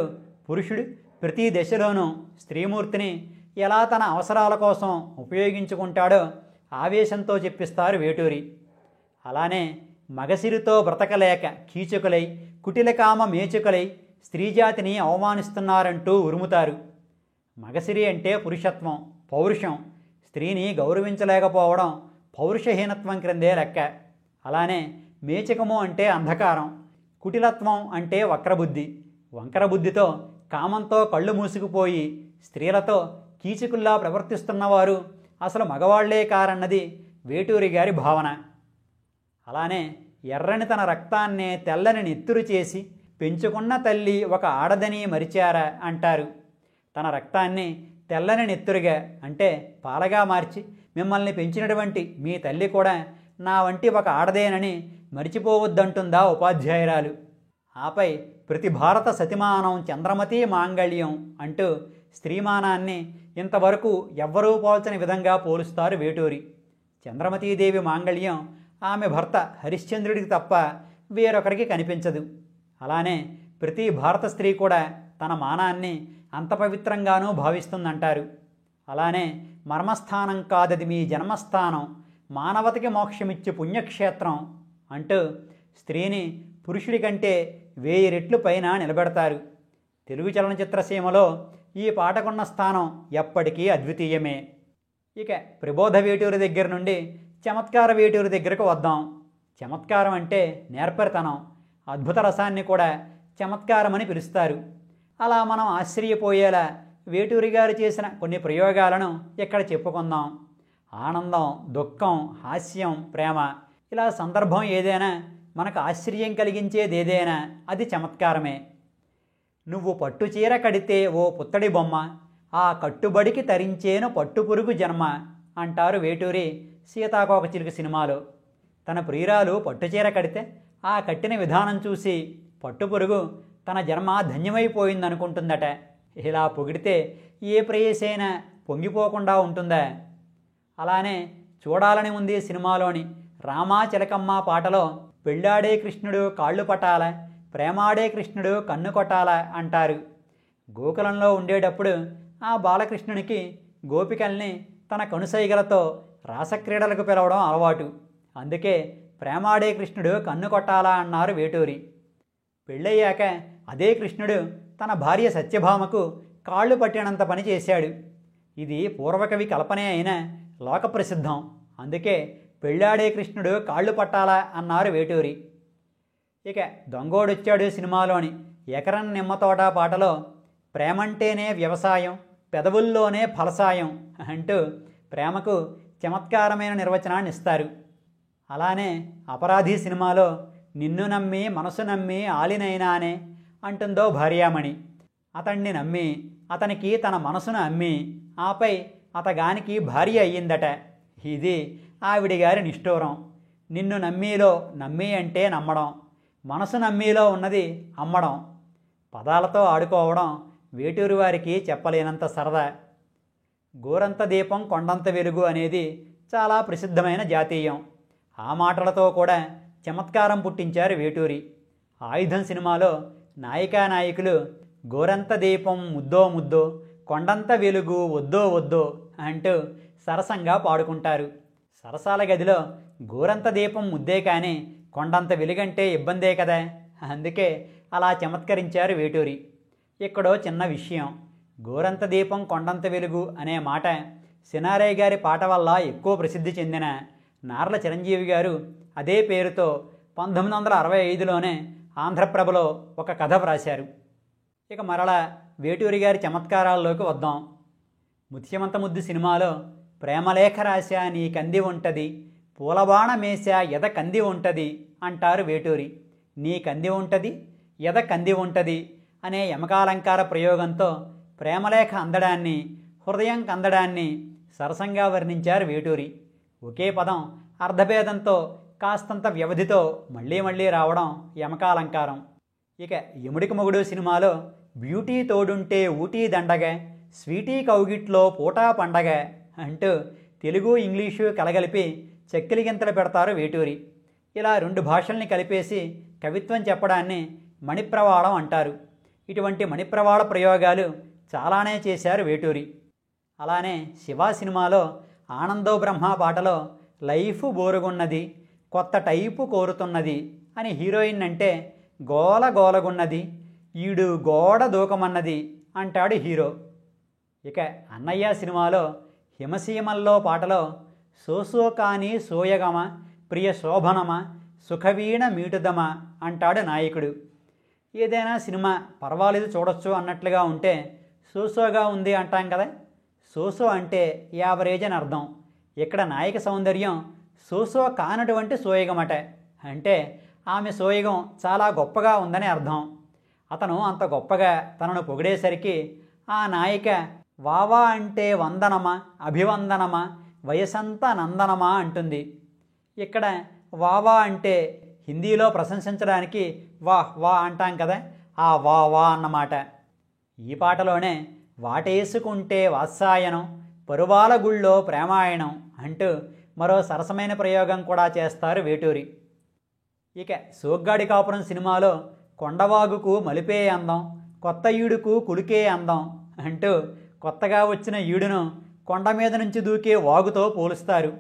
పురుషుడు ప్రతి దశలోనూ స్త్రీమూర్తిని ఎలా తన అవసరాల కోసం ఉపయోగించుకుంటాడో ఆవేశంతో చెప్పిస్తారు వేటూరి. అలానే మగసిరితో బ్రతకలేక కీచుకులై కుటిలకామ మేచుకులై స్త్రీజాతిని అవమానిస్తున్నారంటూ ఉరుముతారు. మగసిరి అంటే పురుషత్వం, పౌరుషం. స్త్రీని గౌరవించలేకపోవడం పౌరుషహీనత్వం క్రిందే లెక్క. అలానే మేచకము అంటే అంధకారం, కుటిలత్వం అంటే వక్రబుద్ధి. వంకరబుద్ధితో కామంతో కళ్ళు మూసుకుపోయి స్త్రీలతో కీచుకుల్లా ప్రవర్తిస్తున్నవారు అసలు మగవాళ్లే కారన్నది వేటూరి గారి భావన. అలానే ఎర్రని తన రక్తాన్నే తెల్లని నెత్తురు చేసి పెంచుకున్న తల్లి ఒక ఆడదని మరిచారా అంటారు. తన రక్తాన్ని తెల్లని నెత్తురుగా అంటే పాలగా మార్చి మిమ్మల్ని పెంచినటువంటి మీ తల్లి కూడా నా వంటి ఒక ఆడదేనని మరిచిపోవద్దంటుందా ఉపాధ్యాయురాలు. ఆపై ప్రతి భారత సతిమానం చంద్రమతీ మాంగళ్యం అంటూ స్త్రీమానాన్ని ఇంతవరకు ఎవ్వరూ పోల్చని విధంగా పోలుస్తారు వేటూరి. చంద్రమతీదేవి మాంగళ్యం ఆమె భర్త హరిశ్చంద్రుడికి తప్ప వేరొకరికి కనిపించదు. అలానే ప్రతి భారత స్త్రీ కూడా తన మానాన్ని అంత పవిత్రంగానూ భావిస్తుందంటారు. అలానే మర్మస్థానం కాదది మీ జన్మస్థానం మానవతకి మోక్షమిచ్చు పుణ్యక్షేత్రం అంటూ స్త్రీని పురుషుడి కంటే 1000 రెట్లు పైన నిలబెడతారు. తెలుగు చలనచిత్ర సీమలో ఈ పాటకున్న స్థానం ఎప్పటికీ అద్వితీయమే. ఇక ప్రబోధ వేటూరి దగ్గర నుండి చమత్కార వేటూరి దగ్గరకు వద్దాం. చమత్కారం అంటే నేర్పరితనం, అద్భుత రసాన్ని కూడా చమత్కారమని పిలుస్తారు. అలా మనం ఆశ్చర్యపోయేలా వేటూరి గారు చేసిన కొన్ని ప్రయోగాలను ఇక్కడ చెప్పుకుందాం. ఆనందం, దుఃఖం, హాస్యం, ప్రేమ ఇలా సందర్భం ఏదైనా మనకు ఆశ్చర్యం కలిగించేదేదైనా అది చమత్కారమే. నువ్వు పట్టుచీర కడితే ఓ పుత్తడి బొమ్మ ఆ కట్టుబడికి తరించేను పట్టుపురుగు జన్మ అంటారు వేటూరి సీతాకోకచిలుక సినిమాలో. తన ప్రియురాలు పట్టుచీర కడితే ఆ కట్టిన విధానం చూసి పట్టుపురుగు తన జన్మ ధన్యమైపోయిందనుకుంటుందట. ఇలా పొగిడితే ఏ ప్రేయసైనా పొంగిపోకుండా ఉంటుందా? అలానే చూడాలని ఉంది సినిమాలోని రామా చిలకమ్మ పాటలో పెళ్ళాడే కృష్ణుడు కాళ్ళు పట్టాల ప్రేమాడే కృష్ణుడు కన్ను కొట్టాల అంటారు. గోకులంలో ఉండేటప్పుడు ఆ బాలకృష్ణునికి గోపికల్ని తన కనుసైగలతో రాసక్రీడలకు పిలవడం అలవాటు. అందుకే ప్రేమాడే కృష్ణుడు కన్ను కొట్టాలా అన్నారు వేటూరి. పెళ్ళయ్యాక అదే కృష్ణుడు తన భార్య సత్యభామకు కాళ్ళు పట్టినంత పని చేశాడు. ఇది పూర్వకవి కల్పనే అయినా లోకప్రసిద్ధం. అందుకే పెళ్ళాడే కృష్ణుడు కాళ్ళు పట్టాలా అన్నారు వేటూరి. ఇక దొంగోడొచ్చాడు సినిమాలోని ఎకరం నిమ్మతోట పాటలో ప్రేమంటేనే వ్యవసాయం, పెదవుల్లోనే ఫలసాయం అంటూ ప్రేమకు చమత్కారమైన నిర్వచనాన్ని ఇస్తారు. అలానే అపరాధి సినిమాలో నిన్ను నమ్మి మనసు నమ్మి ఆలినైనానే అంటుందో భార్యామణి. అతన్ని నమ్మి అతనికి తన మనసును అమ్మి ఆపై అతగానికి భార్య అయ్యిందట. ఇది ఆవిడి గారి నిష్ఠూరం. నిన్ను నమ్మిలో నమ్మి అంటే నమ్మడం, మనసు నమ్మిలో ఉన్నది అమ్మడం. పదాలతో ఆడుకోవడం వేటూరి వారికి చెప్పలేనంత సరదా. గోరంత దీపం కొండంత వెలుగు అనేది చాలా ప్రసిద్ధమైన జాతీయం. ఆ మాటలతో కూడా చమత్కారం పుట్టించారు వేటూరి. ఆయుధం సినిమాలో నాయికా నాయకులు గోరంత దీపం ముద్దో ముద్దో, కొండంత వెలుగు వద్దో వద్దో అంటూ సరసంగా పాడుకుంటారు. సరసాల గదిలో గోరంత దీపం ముద్దే కానీ కొండంత వెలుగంటే ఇబ్బందే కదా, అందుకే అలా చమత్కరించారు వేటూరి. ఇక్కడో చిన్న విషయం. గోరంత దీపం కొండంత వెలుగు అనే మాట సినారయ్య గారి పాట వల్ల ఎక్కువ ప్రసిద్ధి చెందిన నార్ల చిరంజీవి గారు అదే పేరుతో 1965లోనే ఆంధ్రప్రభలో ఒక కథ వ్రాశారు. ఇక మరలా వేటూరి గారి చమత్కారాల్లోకి వద్దాం. ముత్యమంత ముద్దు సినిమాలో ప్రేమలేఖ రాశా నీ కంది ఉంటది, పూలబాణమేశా ఎద కంది ఉంటది అంటారు వేటూరి. నీ కంది ఉంటది, ఎద కంది ఉంటది అనే యమకాలంకార ప్రయోగంతో ప్రేమలేఖ అందడాన్ని, హృదయం కందడాన్ని సరసంగా వర్ణించారు వేటూరి. ఒకే పదం అర్ధభేదంతో కాస్తంత వ్యవధితో మళ్ళీ మళ్ళీ రావడం యమకాలంకారం. ఇక యముడికి మొగుడు సినిమాలో బ్యూటీ తోడుంటే ఊటీ దండగ, స్వీటీ కౌగిట్లో పూటా పండగ అంటూ తెలుగు ఇంగ్లీషు కలగలిపి చెక్కిలిగింతలు పెడతారు వేటూరి. ఇలా రెండు భాషల్ని కలిపేసి కవిత్వం చెప్పడాన్ని మణిప్రవాళం అంటారు. ఇటువంటి మణిప్రవాళ ప్రయోగాలు చాలానే చేశారు వేటూరి. అలానే శివ సినిమాలో ఆనందో బ్రహ్మ పాటలో లైఫ్ బోరుగున్నది, కొత్త టైపు కోరుతున్నది అని హీరోయిన్ అంటే గోల గోలగున్నది, ఈడు గోడ దూకమన్నది అంటాడు హీరో. ఇక అన్నయ్య సినిమాలో హిమసీమల్లో పాటలో సోసో కాని సోయగమ, ప్రియ శోభనమ, సుఖవీణ మీటుదమ అంటాడు నాయకుడు. ఏదైనా సినిమా పర్వాలేదు చూడొచ్చు అన్నట్లుగా ఉంటే సోసోగా ఉంది అంటాం కదా. సోసో అంటే యావరేజ్ అని అర్థం. ఇక్కడ నాయక సౌందర్యం సోసో కానటువంటి సోయగమట. అంటే ఆమె సోయగం చాలా గొప్పగా ఉందని అర్థం. అతను అంత గొప్పగా తనను పొగిడేసరికి ఆ నాయిక వావా అంటే వందనమా, అభివందనమా, వయసంతా నందనమా అంటుంది. ఇక్కడ వావా అంటే హిందీలో ప్రశంసించడానికి వాహ్ వా అంటాం కదా, ఆ వా వా అన్నమాట. ఈ పాటలోనే వాటేసుకుంటే వాత్సాయనం, పరువాల గుళ్ళో ప్రేమాయణం అంటూ మరో సరసమైన ప్రయోగం కూడా చేస్తారు వేటూరి. ఇక సోగ్గాడి కాపురం సినిమాలో కొండవాగుకు మలిపే అందం, కొత్త ఈడుకు కులికే అందం అంటూ కొత్తగా వచ్చిన ఈడును కొండ మీద నుంచి దూకే వాగుతో పోలుస్తారు.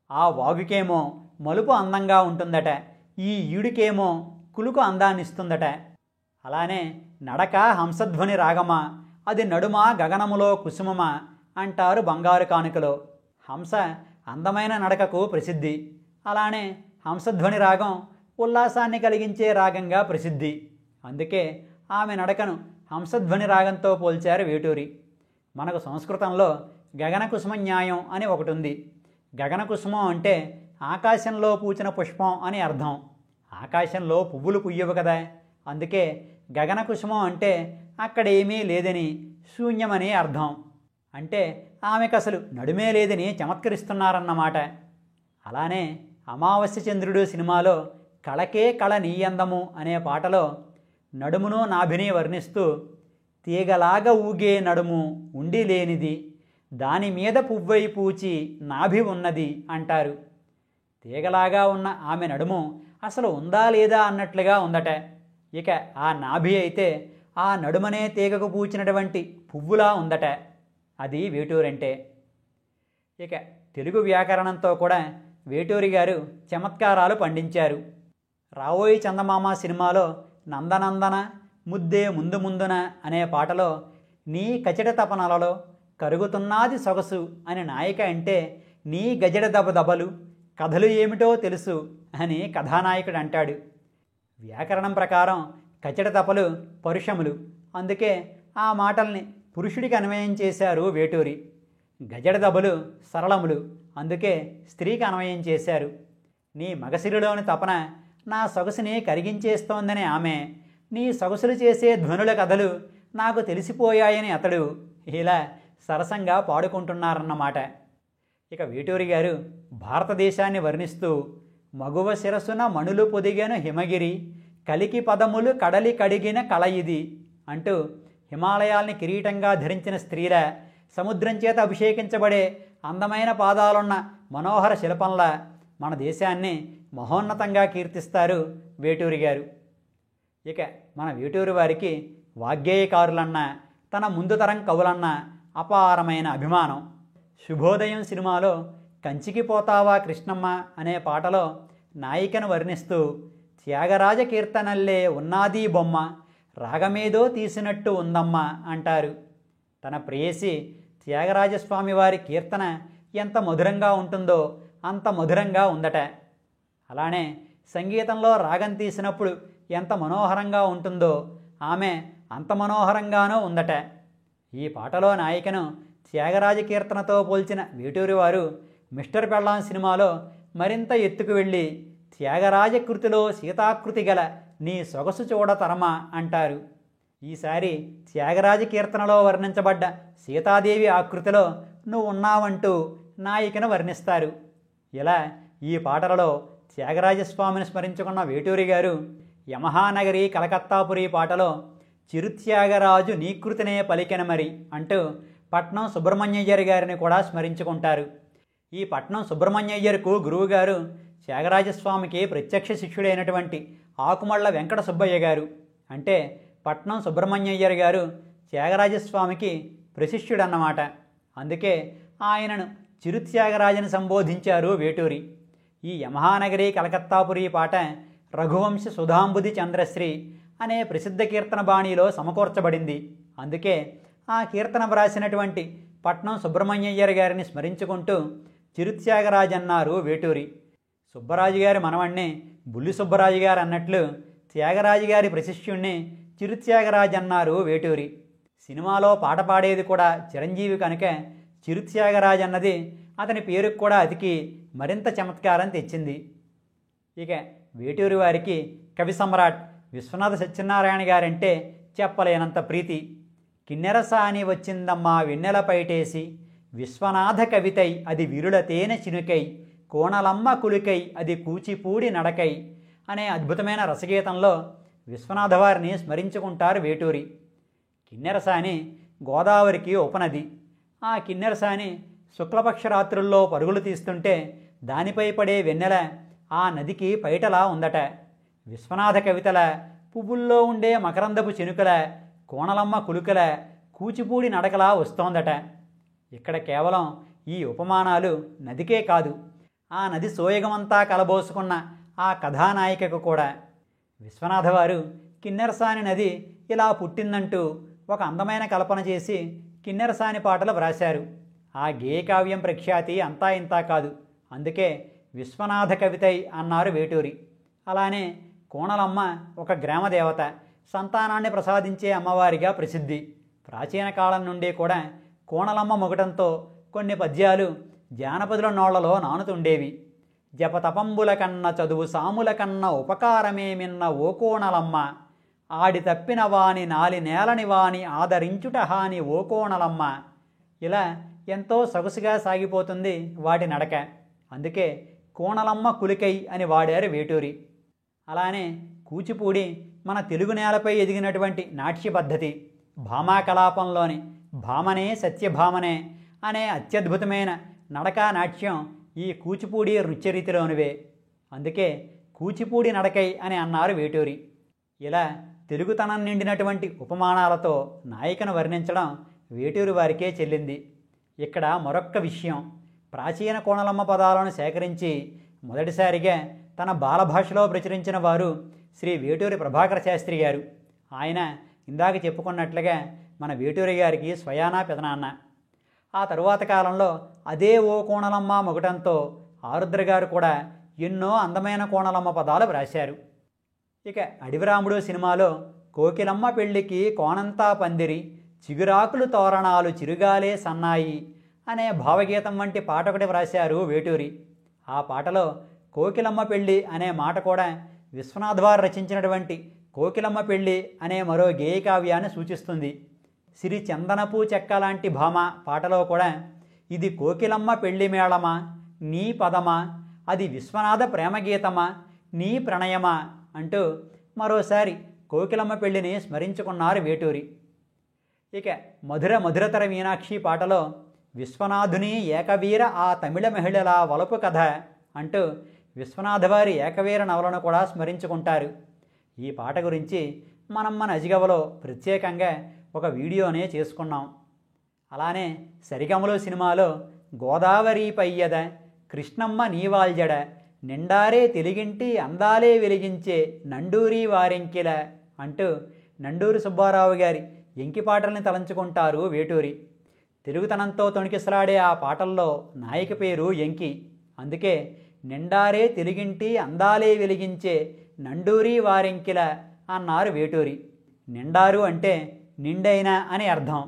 ఆ వాగుకేమో మలుపు అందంగా ఉంటుందట, ఈ ఈడుకేమో కులుకు అందాన్నిస్తుందట. అలానే నడక హంసధ్వని రాగమా, అది నడుమ గగనములో కుసుమమా అంటారు బంగారు కానుకలో. హంస అందమైన నడకకు ప్రసిద్ధి. అలానే హంసధ్వని రాగం ఉల్లాసాన్ని కలిగించే రాగంగా ప్రసిద్ధి. అందుకే ఆమె నడకను హంసధ్వని రాగంతో పోల్చారు వేటూరి. మనకు సంస్కృతంలో గగన కుసుమ న్యాయం అని ఒకటి ఉంది. గగన కుసుమం అంటే ఆకాశంలో పూచిన పుష్పం అని అర్థం. ఆకాశంలో పువ్వులు పుయ్యవు కదా, అందుకే గగన కుసుమం అంటే అక్కడేమీ లేదని, శూన్యమని అర్థం. అంటే ఆమెకు అసలు నడుమే లేదని చమత్కరిస్తున్నారన్నమాట. అలానే అమావాస్య చంద్రుడు సినిమాలో కళకే కళ నీయందము అనే పాటలో నడుమును నాభిని వర్ణిస్తూ తీగలాగా ఊగే నడుము ఉండి లేనిది, దాని మీద పువ్వై పూచి నాభి ఉన్నది అంటారు. తీగలాగా ఉన్న ఆమె నడుము అసలు ఉందా లేదా అన్నట్లుగా ఉందట. ఇక ఆ నాభి అయితే ఆ నడుమనే తీగకు పూచినటువంటి పువ్వులా ఉందట. అది వేటూరంటే. ఇక తెలుగు వ్యాకరణంతో కూడా వేటూరి గారు చమత్కారాలు పండించారు. రావోయి చందమామ సినిమాలో నందనందన ముద్దే ముందు ముందున అనే పాటలో నీ కచట తపనలలో కరుగుతున్నది సొగసు అని నాయిక అంటే నీ గజడ దబదబలు కథలు ఏమిటో తెలుసు అని కథానాయకుడు అంటాడు. వ్యాకరణం ప్రకారం కచట తపలు పరుషములు, అందుకే ఆ మాటల్ని పురుషుడికి అన్వయం చేశారు వేటూరి. గజడ దబలు సరళములు, అందుకే స్త్రీకి అన్వయం చేశారు. నీ మగసిరిలోని తపన నా సొగసుని కరిగించేస్తోందని ఆమె, నీ సొగసులు చేసే ధ్వనుల కథలు నాకు తెలిసిపోయాయని అతడు ఇలా సరసంగా పాడుకుంటున్నారన్నమాట. ఇక వేటూరి గారు భారతదేశాన్ని వర్ణిస్తూ మగువ శిరసున మణులు పొదిగెను హిమగిరి, కలికి పదములు కడలి కడిగిన కళ ఇది అంటూ హిమాలయాల్ని కిరీటంగా ధరించిన స్త్రీల, సముద్రం చేత అభిషేకించబడే అందమైన పాదాలున్న మనోహర శిల్పంలా మన దేశాన్ని మహోన్నతంగా కీర్తిస్తారు వేటూరి గారు. ఇక మన వేటూరి వారికి వాగ్గేయకారులన్న, తన ముందు తరం కవులన్న అపారమైన అభిమానం. శుభోదయం సినిమాలో కంచికి పోతావా కృష్ణమ్మ అనే పాటలో నాయికను వర్ణిస్తూ త్యాగరాజ కీర్తనల్లే ఉన్నాదీ బొమ్మ, రాగమేదో తీసినట్టు ఉందమ్మ అంటారు. తన ప్రేయసి త్యాగరాజస్వామి వారి కీర్తన ఎంత మధురంగా ఉంటుందో అంత మధురంగా ఉందట. అలానే సంగీతంలో రాగం తీసినప్పుడు ఎంత మనోహరంగా ఉంటుందో ఆమె అంత మనోహరంగానూ ఉందట. ఈ పాటలో నాయికను త్యాగరాజ కీర్తనతో పోల్చిన వేటూరి వారు మిస్టర్ పెళ్ళాం సినిమాలో మరింత ఎత్తుకు వెళ్ళి త్యాగరాజ కృతిలో సీతాకృతి గల నీ సొగసు చూడతరమా అంటారు. ఈసారి త్యాగరాజ కీర్తనలో వర్ణించబడ్డ సీతాదేవి ఆకృతిలో నువ్వు ఉన్నావంటూ నాయికను వర్ణిస్తారు. ఇలా ఈ పాటలలో త్యాగరాజస్వామిని స్మరించుకున్న వేటూరి గారు యమహానగరి కలకత్తాపురి పాటలో చిరుత్యాగరాజు నీకృతినే పలికెన మరి అంటూ పట్నం సుబ్రహ్మణ్యయ్యర్ గారిని కూడా స్మరించుకుంటారు. ఈ పట్నం సుబ్రహ్మణ్యయ్యర్కు గురువుగారు త్యాగరాజస్వామికి ప్రత్యక్ష శిష్యుడైనటువంటి ఆకుమళ్ళ వెంకట సుబ్బయ్య గారు. అంటే పట్నం సుబ్రహ్మణ్యయ్యర్ గారు త్యాగరాజస్వామికి ప్రశిష్యుడన్నమాట. అందుకే ఆయనను చిరుత్యాగరాజని సంబోధించారు వేటూరి. ఈ యమహానగరి కలకత్తాపురి పాట రఘువంశ సుధాంబుది చంద్రశ్రీ అనే ప్రసిద్ధ కీర్తన బాణీలో సమకూర్చబడింది. అందుకే ఆ కీర్తన వ్రాసినటువంటి పట్నం సుబ్రహ్మణ్యయ్యర్ గారిని స్మరించుకుంటూ చిరుత్యాగరాజన్నారు వేటూరి. సుబ్బరాజు గారి మనవణ్ణి బుల్లి సుబ్బరాజు గారు అన్నట్లు త్యాగరాజు గారి ప్రశిష్యుణ్ణి చిరుత్యాగరాజన్నారు వేటూరి. సినిమాలో పాట పాడేది కూడా చిరంజీవి కనుక చిరుత్యాగరాజ్ అన్నది అతని పేరుకు కూడా అతికి మరింత చమత్కారం తెచ్చింది. ఇక వేటూరి వారికి కవి సమ్రాట్ విశ్వనాథ సత్యనారాయణ గారంటే చెప్పలేనంత ప్రీతి. కిన్నెరసాని వచ్చిందమ్మా వెన్నెల పైటేసి, విశ్వనాథ కవితై అది విరుల తేనె చినుకై, కోణలమ్మ కులికై అది కూచిపూడి నడకై అనే అద్భుతమైన రసగీతంలో విశ్వనాథ వారిని స్మరించుకుంటారు వేటూరి. కిన్నెరసాని గోదావరికి ఉపనది. ఆ కిన్నెరసాని శుక్లపక్ష రాత్రుల్లో పరుగులు తీస్తుంటే దానిపై పడే వెన్నెల ఆ నదికి పైటలా ఉందట. విశ్వనాథ కవితల, పువ్వుల్లో ఉండే మకరందపు చినుకల, కోణలమ్మ కులుకల, కూచిపూడి నడకలా వస్తోందట. ఇక్కడ కేవలం ఈ ఉపమానాలు నదికే కాదు, ఆ నది సోయగమంతా కలబోసుకున్న ఆ కథానాయికకు కూడా. విశ్వనాథవారు కిన్నెరసాని నది ఇలా పుట్టిందంటూ ఒక అందమైన కల్పన చేసి కిన్నెరసాని పాటలు వ్రాశారు. ఆ గేయకావ్యం ప్రఖ్యాతి అంతా ఇంతా కాదు. అందుకే విశ్వనాథ కవితై అన్నారు వేటూరి. అలానే కోణలమ్మ ఒక గ్రామదేవత, సంతానాన్ని ప్రసాదించే అమ్మవారిగా ప్రసిద్ధి. ప్రాచీన కాలం నుండి కూడా కోణలమ్మ మొగటంతో కొన్ని పద్యాలు జానపదుల నోళ్లలో నానుతుండేవి. జపతపంబుల కన్న చదువు సాముల కన్న ఉపకారమేమిన్న ఓ కోణలమ్మ, ఆడి తప్పిన వాని నాలి నేలని వాని ఆదరించుట హాని ఓ కోణలమ్మ. ఇలా ఎంతో సొగసుగా సాగిపోతుంది వాటి నడక. అందుకే కోణలమ్మ కులికై అని వాడారు వేటూరి. అలానే కూచిపూడి మన తెలుగు నేలపై ఎదిగినటువంటి నాట్య పద్ధతి. భామాకలాపంలోని భామనే సత్యభామనే అనే అత్యద్భుతమైన నడకా నాట్యం ఈ కూచిపూడి నృత్యరీతిలోనివే. అందుకే కూచిపూడి నడకై అని అన్నారు వేటూరి. ఇలా తెలుగుతనం నిండినటువంటి ఉపమానాలతో నాయికను వర్ణించడం వేటూరి వారికే చెల్లింది. ఇక్కడ మరొక్క విషయం, ప్రాచీన కోణలమ్మ పదాలను సేకరించి మొదటిసారిగా తన బాలభాషలో ప్రచురించిన వారు శ్రీ వేటూరి ప్రభాకర శాస్త్రి గారు. ఆయన ఇందాక చెప్పుకున్నట్లుగా మన వేటూరి గారికి స్వయానా పెదనాన్న. ఆ తరువాత కాలంలో అదే ఓ కోణలమ్మ మొగటంతో ఆరుద్ర గారు కూడా ఎన్నో అందమైన కోణలమ్మ పదాలు వ్రాశారు. ఇక అడవిరాముడు సినిమాలో కోకిలమ్మ పెళ్లికి కోనంతా పందిరి, చిగురాకులు తోరణాలు చిరుగాలే సన్నాయి అనే భావగీతం వంటి పాట ఒకటి వ్రాశారు వేటూరి. ఆ పాటలో కోకిలమ్మ పెళ్ళి అనే మాట కూడా విశ్వనాథ్ వారు రచించినటువంటి కోకిలమ్మ పెళ్ళి అనే మరో గేయకావ్యాన్ని సూచిస్తుంది. సిరి చందనపు చెక్క లాంటి భామ పాటలో కూడా ఇది కోకిలమ్మ పెళ్లి మేళమా, నీ పదమా, అది విశ్వనాథ ప్రేమగీతమా, నీ ప్రణయమా అంటూ మరోసారి కోకిలమ్మ పెళ్లిని స్మరించుకున్నారు వేటూరి. ఇక మధురతర మీనాక్షి పాటలో విశ్వనాథుని ఏకవీర ఆ తమిళ మహిళల వలపు కథ అంటూ విశ్వనాథవారి ఏకవీర నవలను కూడా స్మరించుకుంటారు. ఈ పాట గురించి మన అజిగవలో ప్రత్యేకంగా ఒక వీడియోనే చేసుకున్నాం. అలానే సరిగమలు సినిమాలో గోదావరి పయ్యద, కృష్ణమ్మ నీవాల్జడ, నిండారే తెలుగింటి అందాలే వెలిగించే నండూరి వారింకిల అంటూ నండూరి సుబ్బారావు గారి ఎంకి పాటల్ని తలంచుకుంటారు వేటూరి. తెలుగుతనంతో తొణికిసలాడే ఆ పాటల్లో నాయక పేరు ఎంకి. అందుకే నిండారే తెలుగింటి అందాలే వెలిగించే నండూరి వారింకిల అన్నారు వేటూరి. నిండారు అంటే నిండైన అని అర్థం.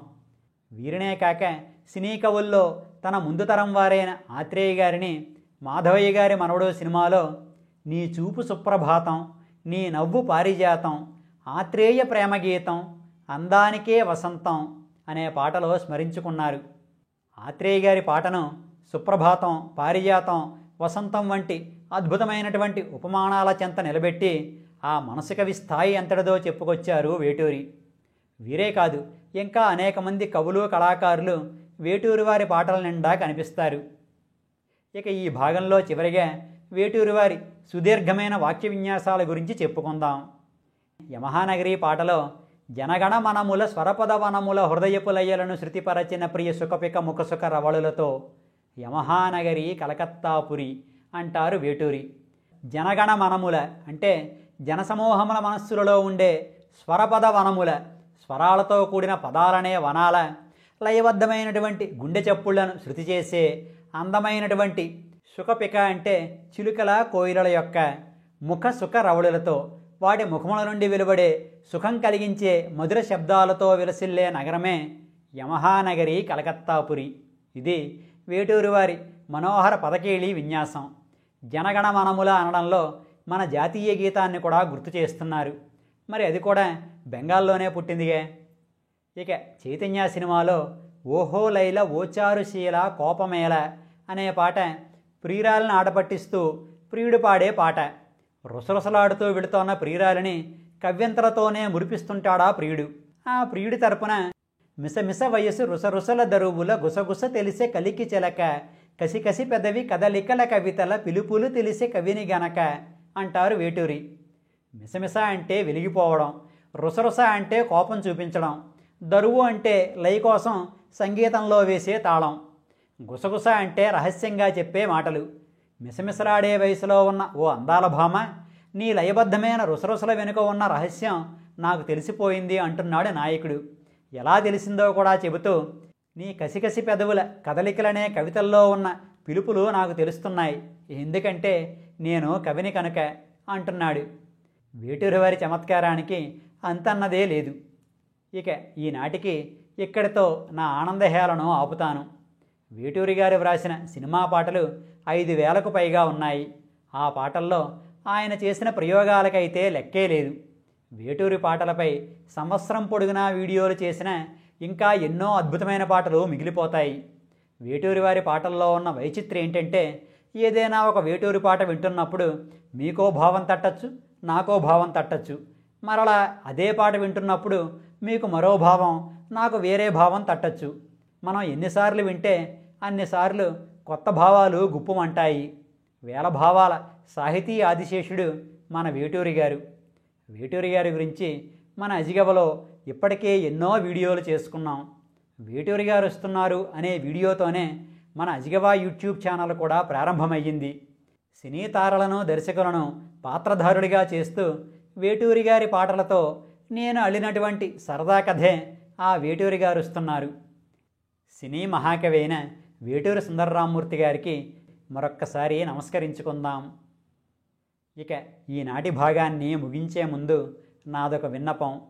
వీరినే కాక సినీ కవుల్లో తన ముందు తరం వారైన ఆత్రేయ గారిని మాధవయ్య గారి మనవడు సినిమాలో నీ చూపు సుప్రభాతం, నీ నవ్వు పారిజాతం, ఆత్రేయ ప్రేమగీతం, అందానికే వసంతం అనే పాటలో స్మరించుకున్నారు. ఆత్రేయ గారి పాటను సుప్రభాతం, పారిజాతం, వసంతం వంటి అద్భుతమైనటువంటి ఉపమానాల చెంత నిలబెట్టి ఆ మనసు కవి స్థాయి ఎంతటిదో చెప్పుకొచ్చారు వేటూరి. వీరే కాదు, ఇంకా అనేక మంది కవులు, కళాకారులు వేటూరి వారి పాటల నిండా కనిపిస్తారు. ఇక ఈ భాగంలో చివరిగా వేటూరి వారి సుదీర్ఘమైన వాక్య విన్యాసాల గురించి చెప్పుకుందాం. యమహానగరి పాటలో జనగణ మనముల స్వరపద వనముల హృదయపు లయలను శృతిపరచిన ప్రియ సుఖపిక ముఖసుఖ రవళులతో యమహానగరి కలకత్తాపురి అంటారు వేటూరి. జనగణ మనముల అంటే జనసమూహముల మనస్సులలో ఉండే స్వరపద వనముల, స్వరాలతో కూడిన పదాలనే వనాల, లయబద్ధమైనటువంటి గుండె చప్పుళ్లను శృతి చేసే అందమైనటువంటి సుఖపిక అంటే చిలుకల కోయిలల యొక్క ముఖ సుఖ రవళులతో, వాటి ముఖముల నుండి వెలువడే సుఖం కలిగించే మధుర శబ్దాలతో విలసిల్లే నగరమే యమహానగరి కలకత్తాపురి. ఇది వేటూరి వారి మనోహర పదకేళి విన్యాసం. జనగణ మనముల అనడంలో మన జాతీయ గీతాన్ని కూడా గుర్తు చేస్తున్నారు. మరి అది కూడా బెంగాల్లోనే పుట్టిందిగా. ఇక చైతన్య సినిమాలో ఓహో లైల ఓచారుశీల కోపమేల అనే పాట ప్రియురాలను ఆటపట్టిస్తూ ప్రియుడు పాడే పాట. రుసరుసలాడుతూ వెళుతోన్న ప్రియురాలిని కవ్యంతలతోనే మురిపిస్తుంటాడా ప్రియుడు. ఆ ప్రియుడి తరపున మిసమిస వయసు రుసరుసల దరువుల గుసగుస తెలిసే కలికి చెలక, కసికసి పెదవి కదలికల కవితల పిలుపులు తెలిసే కవిని గనక అంటారు వేటూరి. మిసమిస అంటే వెలిగిపోవడం, రుసరుస అంటే కోపం చూపించడం, దరువు అంటే లయ కోసం సంగీతంలో వేసే తాళం, గుసగుస అంటే రహస్యంగా చెప్పే మాటలు. మిసమిసలాడే వయసులో ఉన్న ఓ అందాల భామ, నీ లయబద్ధమైన రుసరుసల వెనుక ఉన్న రహస్యం నాకు తెలిసిపోయింది అంటున్నాడు నాయకుడు. ఎలా తెలిసిందో కూడా చెబుతూ, నీ కసికసి పెదవుల కదలికలనే కవితల్లో ఉన్న పిలుపులు నాకు తెలుస్తున్నాయి, ఎందుకంటే నేను కవిని కనుక అంటున్నాడు. వేటూరి వారి చమత్కారానికి అంతన్నదే లేదు. ఇక ఈనాటికి ఇక్కడితో నా ఆనందహేళను ఆపుతాను. వేటూరి గారు వ్రాసిన సినిమా పాటలు 5,000కు పైగా ఉన్నాయి. ఆ పాటల్లో ఆయన చేసిన ప్రయోగాలకైతే లెక్కే లేదు. వేటూరి పాటలపై సంవత్సరం పొడుగునా వీడియోలు చేసిన ఇంకా ఎన్నో అద్భుతమైన పాటలు మిగిలిపోతాయి. వేటూరి వారి పాటల్లో ఉన్న వైచిత్రం ఏంటంటే, ఏదైనా ఒక వేటూరి పాట వింటున్నప్పుడు మీకో భావం తట్టచ్చు, నాకో భావం తట్టచ్చు. మరలా అదే పాట వింటున్నప్పుడు మీకు మరో భావం, నాకు వేరే భావం తట్టచ్చు. మనం ఎన్నిసార్లు వింటే అన్నిసార్లు కొత్త భావాలు గుప్పుమంటాయి. వేల భావాల సాహితీ ఆదిశేషుడు మన వేటూరి గారు. వేటూరి గారి గురించి మన అజిగవలో ఇప్పటికే ఎన్నో వీడియోలు చేసుకున్నాం. వేటూరి గారు వస్తున్నారు అనే వీడియోతోనే మన అజిగవా యూట్యూబ్ ఛానల్ కూడా ప్రారంభమయ్యింది. సినీ తారలను, దర్శకులను పాత్రధారుడిగా చేస్తూ వేటూరి గారి పాటలతో నేను అల్లినటువంటి సరదా కథే ఆ వేటూరి గారు వస్తున్నారు. సినీ మహాకవి అయిన వేటూరి సుందరరామూర్తి గారికి మరొక్కసారి నమస్కరించుకుందాం. ఇక ఈనాటి భాగాన్ని ముగించే ముందు నాదొక విన్నపం.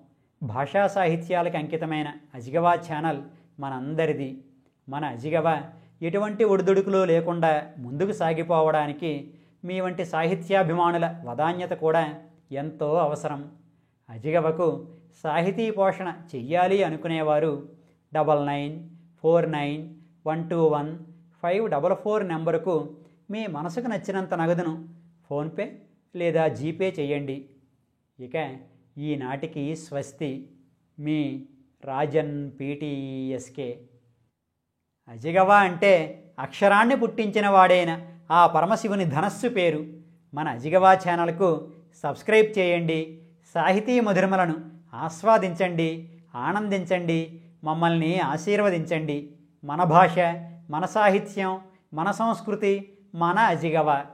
భాషా సాహిత్యాలకు అంకితమైన అజిగవా ఛానల్ మనందరిది. మన అజిగవ ఎటువంటి ఒడిదుడుకులు లేకుండా ముందుకు సాగిపోవడానికి మీ వంటి సాహిత్యాభిమానుల వదాన్యత కూడా ఎంతో అవసరం. అజిగవకు సాహితీ పోషణ చెయ్యాలి అనుకునేవారు 9949121544 నెంబరుకు మీ మనసుకు నచ్చినంత నగదును ఫోన్పే లేదా జీపే చేయండి. ఇక ఈనాటికి స్వస్తి. మీ రాజన్ పీటీఎస్కే. అజిగవ అంటే అక్షరాన్ని పుట్టించిన వాడైన ఆ పరమశివుని ధనస్సు పేరు. మన అజిగవా ఛానల్కు సబ్స్క్రైబ్ చేయండి. సాహితీ మధురిమలను ఆస్వాదించండి, ఆనందించండి, మమ్మల్ని ఆశీర్వదించండి. మన భాష, మన సాహిత్యం, మన సంస్కృతి, మన అజిగవ.